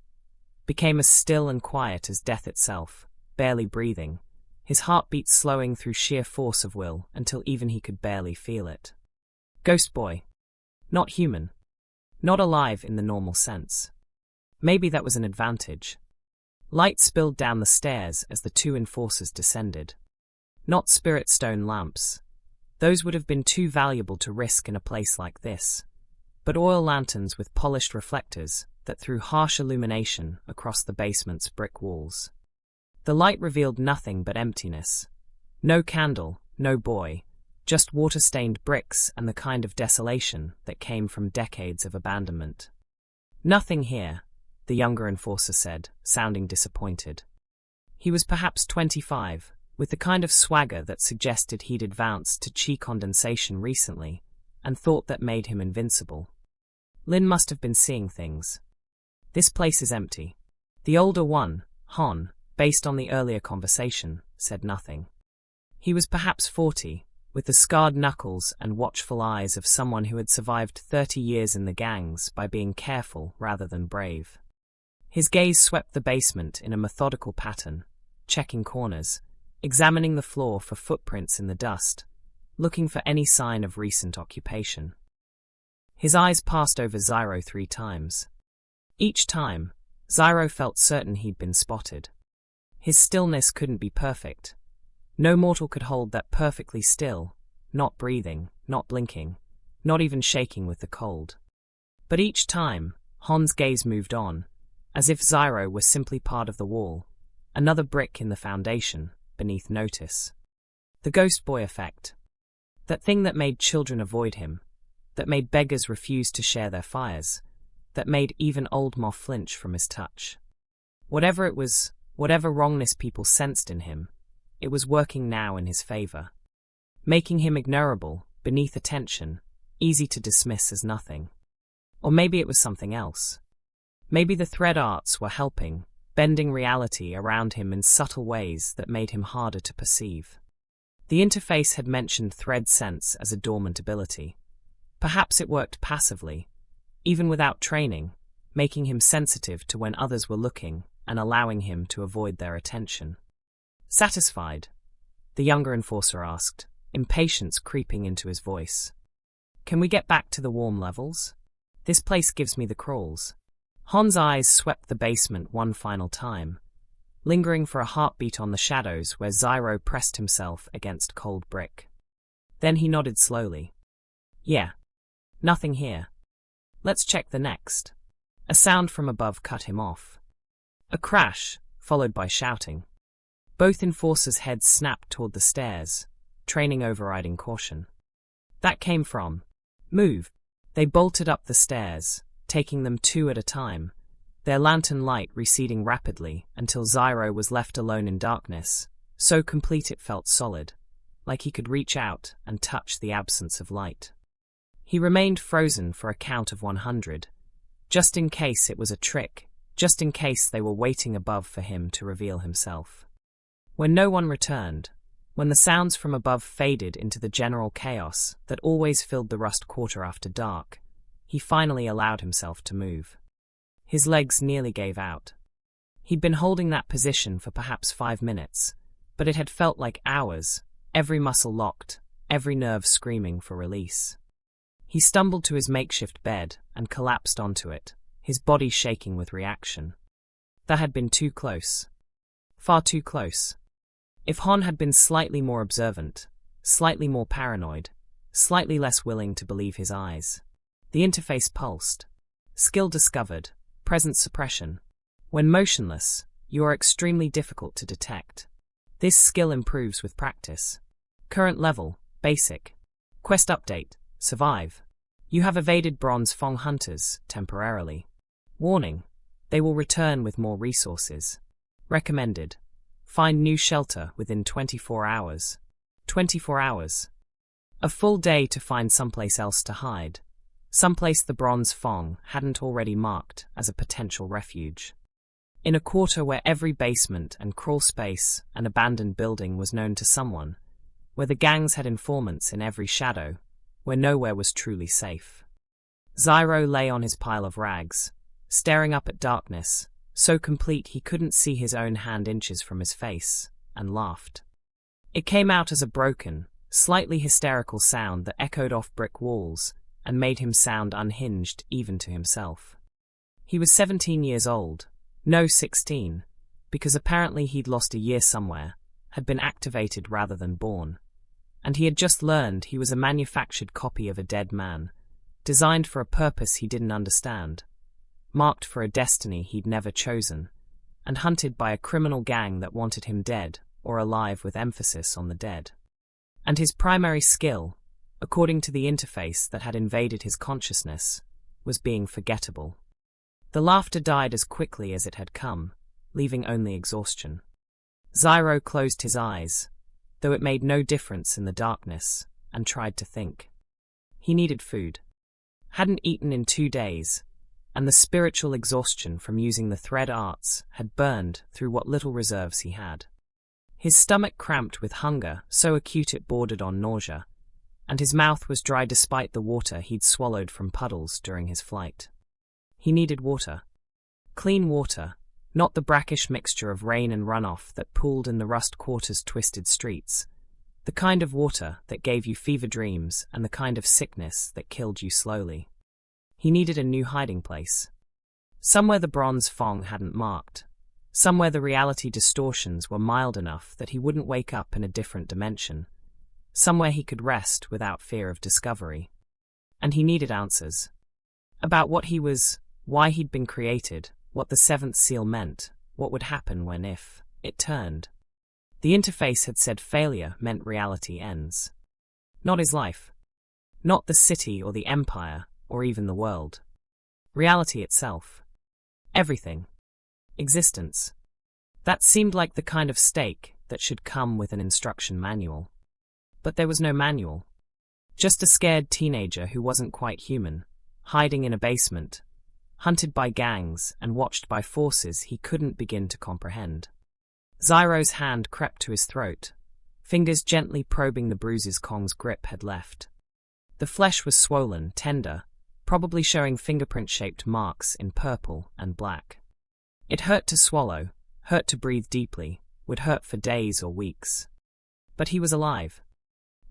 Became as still and quiet as death itself, barely breathing, his heartbeat slowing through sheer force of will until even he could barely feel it. Ghost boy. Not human. Not alive in the normal sense. Maybe that was an advantage. Light spilled down the stairs as the 2 enforcers descended. Not spirit stone lamps. Those would have been too valuable to risk in a place like this, but oil lanterns with polished reflectors that threw harsh illumination across the basement's brick walls. The light revealed nothing but emptiness. No candle, no boy, just water-stained bricks and the kind of desolation that came from decades of abandonment. Nothing here, the younger enforcer said, sounding disappointed. He was perhaps 25, with the kind of swagger that suggested he'd advanced to chi condensation recently, and thought that made him invincible. Lin must have been seeing things. This place is empty. The older one, Han, based on the earlier conversation, said nothing. He was perhaps 40, with the scarred knuckles and watchful eyes of someone who had survived 30 years in the gangs by being careful rather than brave. His gaze swept the basement in a methodical pattern, checking corners, examining the floor for footprints in the dust, looking for any sign of recent occupation. His eyes passed over Zhiro 3 times. Each time, Zhiro felt certain he'd been spotted. His stillness couldn't be perfect. No mortal could hold that perfectly still, not breathing, not blinking, not even shaking with the cold. But each time, Han's gaze moved on, as if Zhiro were simply part of the wall, another brick in the foundation, beneath notice. The ghost boy effect. That thing that made children avoid him, that made beggars refuse to share their fires, that made even old moth flinch from his touch. Whatever it was, whatever wrongness people sensed in him, it was working now in his favor, making him ignorable, beneath attention, easy to dismiss as nothing. Or maybe it was something else. Maybe the thread arts were helping, bending reality around him in subtle ways that made him harder to perceive. The interface had mentioned thread sense as a dormant ability. Perhaps it worked passively, even without training, making him sensitive to when others were looking and allowing him to avoid their attention. Satisfied? The younger enforcer asked, impatience creeping into his voice. Can we get back to the warm levels? This place gives me the crawls. Han's eyes swept the basement one final time, lingering for a heartbeat on the shadows where Zhiro pressed himself against cold brick. Then he nodded slowly. Yeah. Nothing here. Let's check the next. A sound from above cut him off. A crash, followed by shouting. Both enforcers' heads snapped toward the stairs, training overriding caution. That came from move. They bolted up the stairs, taking them two at a time, their lantern light receding rapidly until Zhiro was left alone in darkness, so complete it felt solid, like he could reach out and touch the absence of light. He remained frozen for a count of 100, just in case it was a trick, just in case they were waiting above for him to reveal himself. When no one returned, when the sounds from above faded into the general chaos that always filled the Rust Quarter after dark, he finally allowed himself to move. His legs nearly gave out. He'd been holding that position for perhaps 5 minutes, but it had felt like hours, every muscle locked, every nerve screaming for release. He stumbled to his makeshift bed and collapsed onto it, his body shaking with reaction. That had been too close. Far too close. If Hon had been slightly more observant, slightly more paranoid, slightly less willing to believe his eyes. The interface pulsed. Skill discovered. Presence suppression. When motionless, you are extremely difficult to detect. This skill improves with practice. Current level, basic. Quest update, survive. You have evaded Bronze Fang hunters, temporarily. Warning, they will return with more resources. Recommended. Find new shelter within 24 hours. 24 hours. A full day to find someplace else to hide. Someplace the Bronze Fang hadn't already marked as a potential refuge. In a quarter where every basement and crawl space and abandoned building was known to someone, where the gangs had informants in every shadow, where nowhere was truly safe. Zhiro lay on his pile of rags, staring up at darkness, so complete he couldn't see his own hand inches from his face, and laughed. It came out as a broken, slightly hysterical sound that echoed off brick walls and made him sound unhinged even to himself. He was 17 years old, no 16, because apparently he'd lost a year somewhere, had been activated rather than born, and he had just learned he was a manufactured copy of a dead man, designed for a purpose he didn't understand, marked for a destiny he'd never chosen, and hunted by a criminal gang that wanted him dead, or alive with emphasis on the dead. And his primary skill, according to the interface that had invaded his consciousness, was being forgettable. The laughter died as quickly as it had come, leaving only exhaustion. Zhiro closed his eyes, though it made no difference in the darkness, and tried to think. He needed food. Hadn't eaten in 2 days, and the spiritual exhaustion from using the thread arts had burned through what little reserves he had. His stomach cramped with hunger so acute it bordered on nausea, and his mouth was dry despite the water he'd swallowed from puddles during his flight. He needed water. Clean water, not the brackish mixture of rain and runoff that pooled in the Rust Quarter's twisted streets, the kind of water that gave you fever dreams and the kind of sickness that killed you slowly. He needed a new hiding place. Somewhere the Bronze Fang hadn't marked. Somewhere the reality distortions were mild enough that he wouldn't wake up in a different dimension. Somewhere he could rest without fear of discovery. And he needed answers. About what he was, why he'd been created, what the seventh seal meant, what would happen when if it turned. The interface had said failure meant reality ends. Not his life. Not the city or the empire, or even the world. Reality itself. Everything. Existence. That seemed like the kind of stake that should come with an instruction manual. But there was no manual. Just a scared teenager who wasn't quite human, hiding in a basement, hunted by gangs and watched by forces he couldn't begin to comprehend. Zhiro's hand crept to his throat, fingers gently probing the bruises Kong's grip had left. The flesh was swollen, tender, probably showing fingerprint-shaped marks in purple and black. It hurt to swallow, hurt to breathe deeply, would hurt for days or weeks. But he was alive.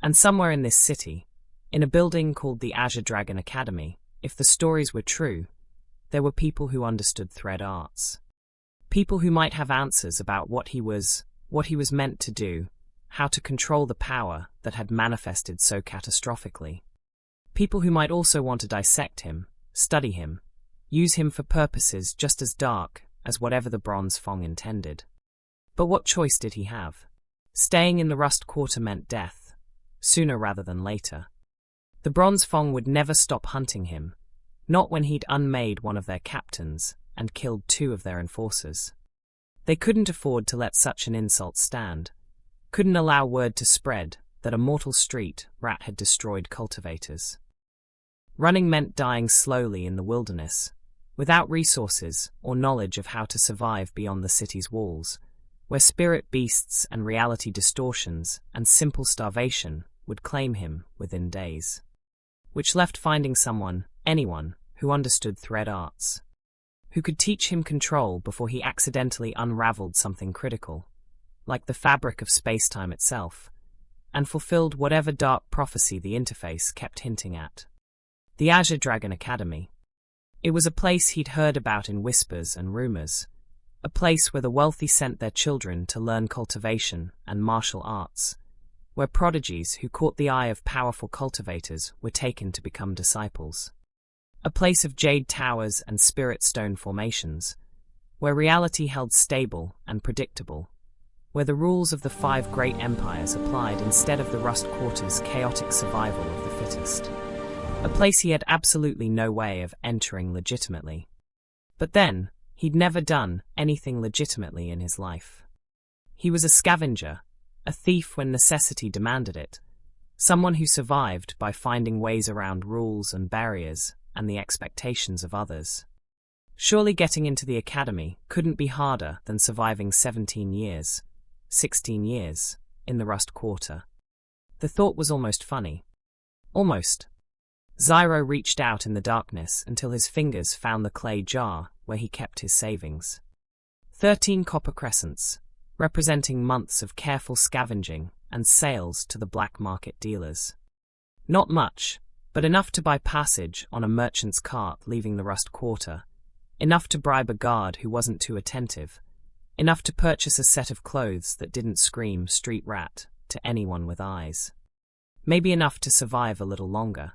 And somewhere in this city, in a building called the Azure Dragon Academy, if the stories were true, there were people who understood thread arts. People who might have answers about what he was meant to do, how to control the power that had manifested so catastrophically. People who might also want to dissect him, study him, use him for purposes just as dark, as whatever the Bronze Fang intended. But what choice did he have? Staying in the Rust Quarter meant death, sooner rather than later. The Bronze Fang would never stop hunting him, not when he'd unmade one of their captains and killed 2 of their enforcers. They couldn't afford to let such an insult stand, couldn't allow word to spread that a mortal street rat had destroyed cultivators. Running meant dying slowly in the wilderness, without resources or knowledge of how to survive beyond the city's walls, where spirit beasts and reality distortions and simple starvation would claim him within days. Which left finding someone, anyone, who understood thread arts, who could teach him control before he accidentally unraveled something critical, like the fabric of space-time itself, and fulfilled whatever dark prophecy the interface kept hinting at. The Azure Dragon Academy. It was a place he'd heard about in whispers and rumors, a place where the wealthy sent their children to learn cultivation and martial arts, where prodigies who caught the eye of powerful cultivators were taken to become disciples. A place of jade towers and spirit stone formations, where reality held stable and predictable, where the rules of the 5 great empires applied instead of the Rust Quarter's chaotic survival of the fittest. A place he had absolutely no way of entering legitimately. But then, he'd never done anything legitimately in his life. He was a scavenger, a thief when necessity demanded it, someone who survived by finding ways around rules and barriers and the expectations of others. Surely getting into the academy couldn't be harder than surviving 16 years, in the Rust Quarter. The thought was almost funny. Almost. Zhiro reached out in the darkness until his fingers found the clay jar where he kept his savings. 13 copper crescents, representing months of careful scavenging and sales to the black market dealers. Not much, but enough to buy passage on a merchant's cart leaving the Rust Quarter, enough to bribe a guard who wasn't too attentive, enough to purchase a set of clothes that didn't scream street rat to anyone with eyes. Maybe enough to survive a little longer.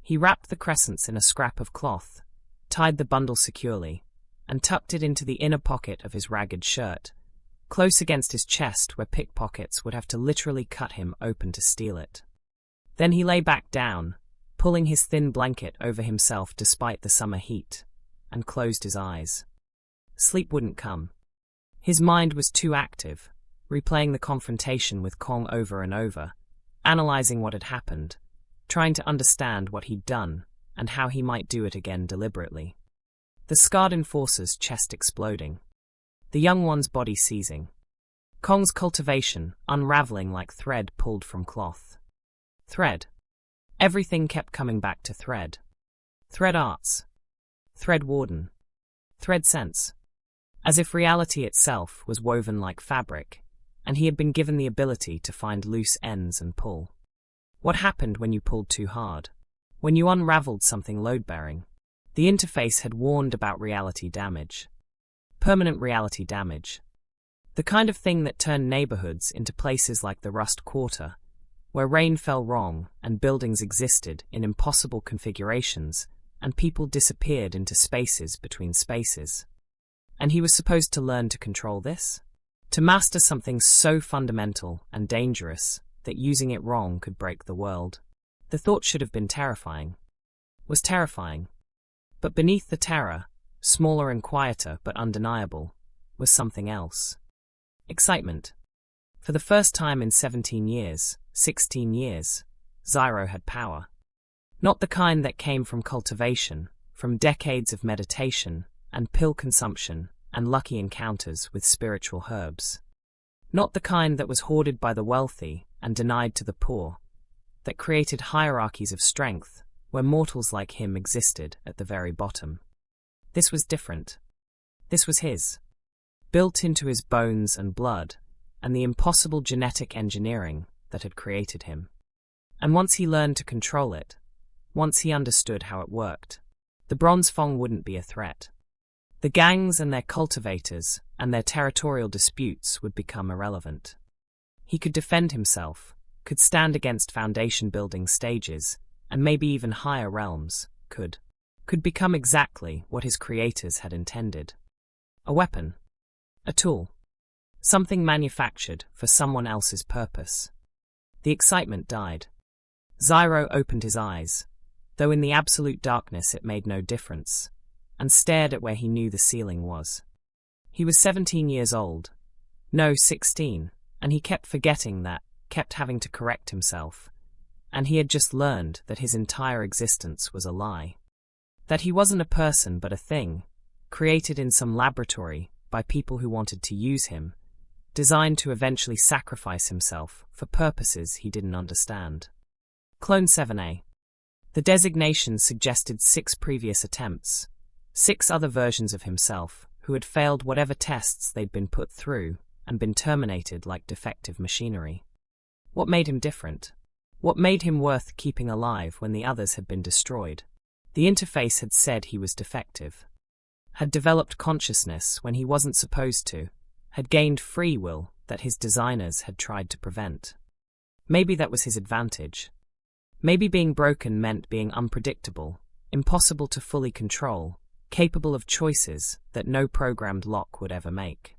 He wrapped the crescents in a scrap of cloth, tied the bundle securely, and tucked it into the inner pocket of his ragged shirt, close against his chest where pickpockets would have to literally cut him open to steal it. Then he lay back down, pulling his thin blanket over himself despite the summer heat, and closed his eyes. Sleep wouldn't come. His mind was too active, replaying the confrontation with Kong over and over, analyzing what had happened, trying to understand what he'd done and how he might do it again deliberately. The scarred enforcer's chest exploding. The young one's body seizing. Kong's cultivation unraveling like thread pulled from cloth. Thread. Everything kept coming back to thread. Thread arts. Thread warden. Thread sense. As if reality itself was woven like fabric, and he had been given the ability to find loose ends and pull. What happened when you pulled too hard? When you unraveled something load-bearing? The interface had warned about reality damage. Permanent reality damage. The kind of thing that turned neighborhoods into places like the Rust Quarter, where rain fell wrong and buildings existed in impossible configurations and people disappeared into spaces between spaces. And he was supposed to learn to control this? To master something so fundamental and dangerous that using it wrong could break the world. The thought should have been terrifying. Was terrifying. But beneath the terror, smaller and quieter but undeniable, was something else. Excitement. For the first time in 16 years, Zhiro had power. Not the kind that came from cultivation, from decades of meditation and pill consumption and lucky encounters with spiritual herbs. Not the kind that was hoarded by the wealthy and denied to the poor, that created hierarchies of strength where mortals like him existed at the very bottom. This was different. This was his. Built into his bones and blood, and the impossible genetic engineering that had created him. And once he learned to control it, once he understood how it worked, the Bronze Fang wouldn't be a threat. The gangs and their cultivators and their territorial disputes would become irrelevant. He could defend himself, could stand against foundation-building stages, and maybe even higher realms, could become exactly what his creators had intended. A weapon. A tool. Something manufactured for someone else's purpose. The excitement died. Zhiro opened his eyes, though in the absolute darkness it made no difference, and stared at where he knew the ceiling was. He was 17 years old. No, 16, and he kept forgetting that, kept having to correct himself, and he had just learned that his entire existence was a lie. That he wasn't a person but a thing, created in some laboratory by people who wanted to use him, designed to eventually sacrifice himself for purposes he didn't understand. Clone 7A. The designation suggested 6 previous attempts, 6 other versions of himself who had failed whatever tests they'd been put through and been terminated like defective machinery. What made him different? What made him worth keeping alive when the others had been destroyed? The interface had said he was defective, had developed consciousness when he wasn't supposed to, had gained free will that his designers had tried to prevent. Maybe that was his advantage. Maybe being broken meant being unpredictable, impossible to fully control, capable of choices that no programmed lock would ever make.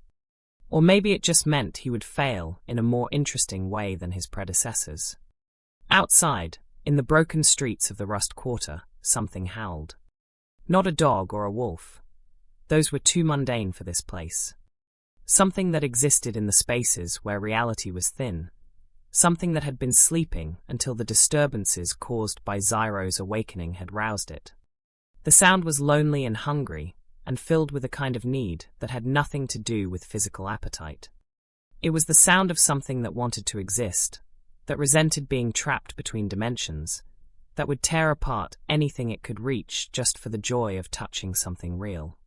Or maybe it just meant he would fail in a more interesting way than his predecessors. Outside, in the broken streets of the Rust Quarter, something howled. Not a dog or a wolf. Those were too mundane for this place. Something that existed in the spaces where reality was thin. Something that had been sleeping until the disturbances caused by Zhiro's awakening had roused it. The sound was lonely and hungry, and filled with a kind of need that had nothing to do with physical appetite. It was the sound of something that wanted to exist, that resented being trapped between dimensions, that would tear apart anything it could reach just for the joy of touching something real.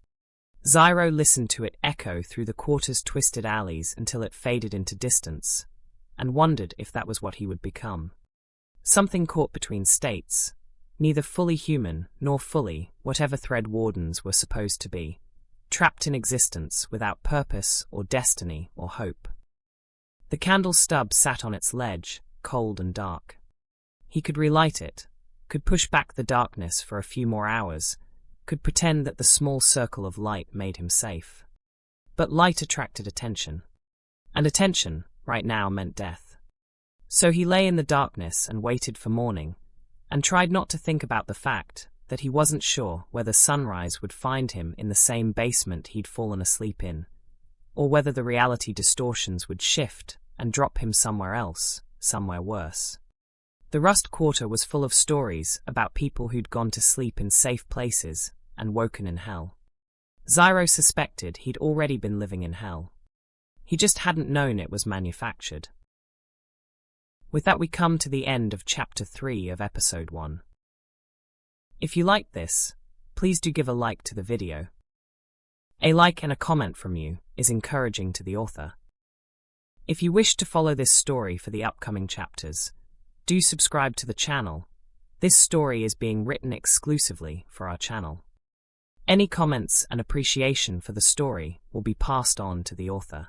Zhiro listened to it echo through the quarter's twisted alleys until it faded into distance, and wondered if that was what he would become. Something caught between states, neither fully human nor fully whatever Thread Wardens were supposed to be, trapped in existence without purpose or destiny or hope. The candle stub sat on its ledge, cold and dark. He could relight it, could push back the darkness for a few more hours, could pretend that the small circle of light made him safe. But light attracted attention. And attention, right now, meant death. So he lay in the darkness and waited for morning, and tried not to think about the fact that he wasn't sure whether sunrise would find him in the same basement he'd fallen asleep in, or whether the reality distortions would shift and drop him somewhere else, somewhere worse. The Rust Quarter was full of stories about people who'd gone to sleep in safe places and woken in hell. Zhiro suspected he'd already been living in hell. He just hadn't known it was manufactured. With that, we come to the end of Chapter 3 of Episode 1. If you liked this, please do give a like to the video. A like and a comment from you is encouraging to the author. If you wish to follow this story for the upcoming chapters, do subscribe to the channel. This story is being written exclusively for our channel. Any comments and appreciation for the story will be passed on to the author.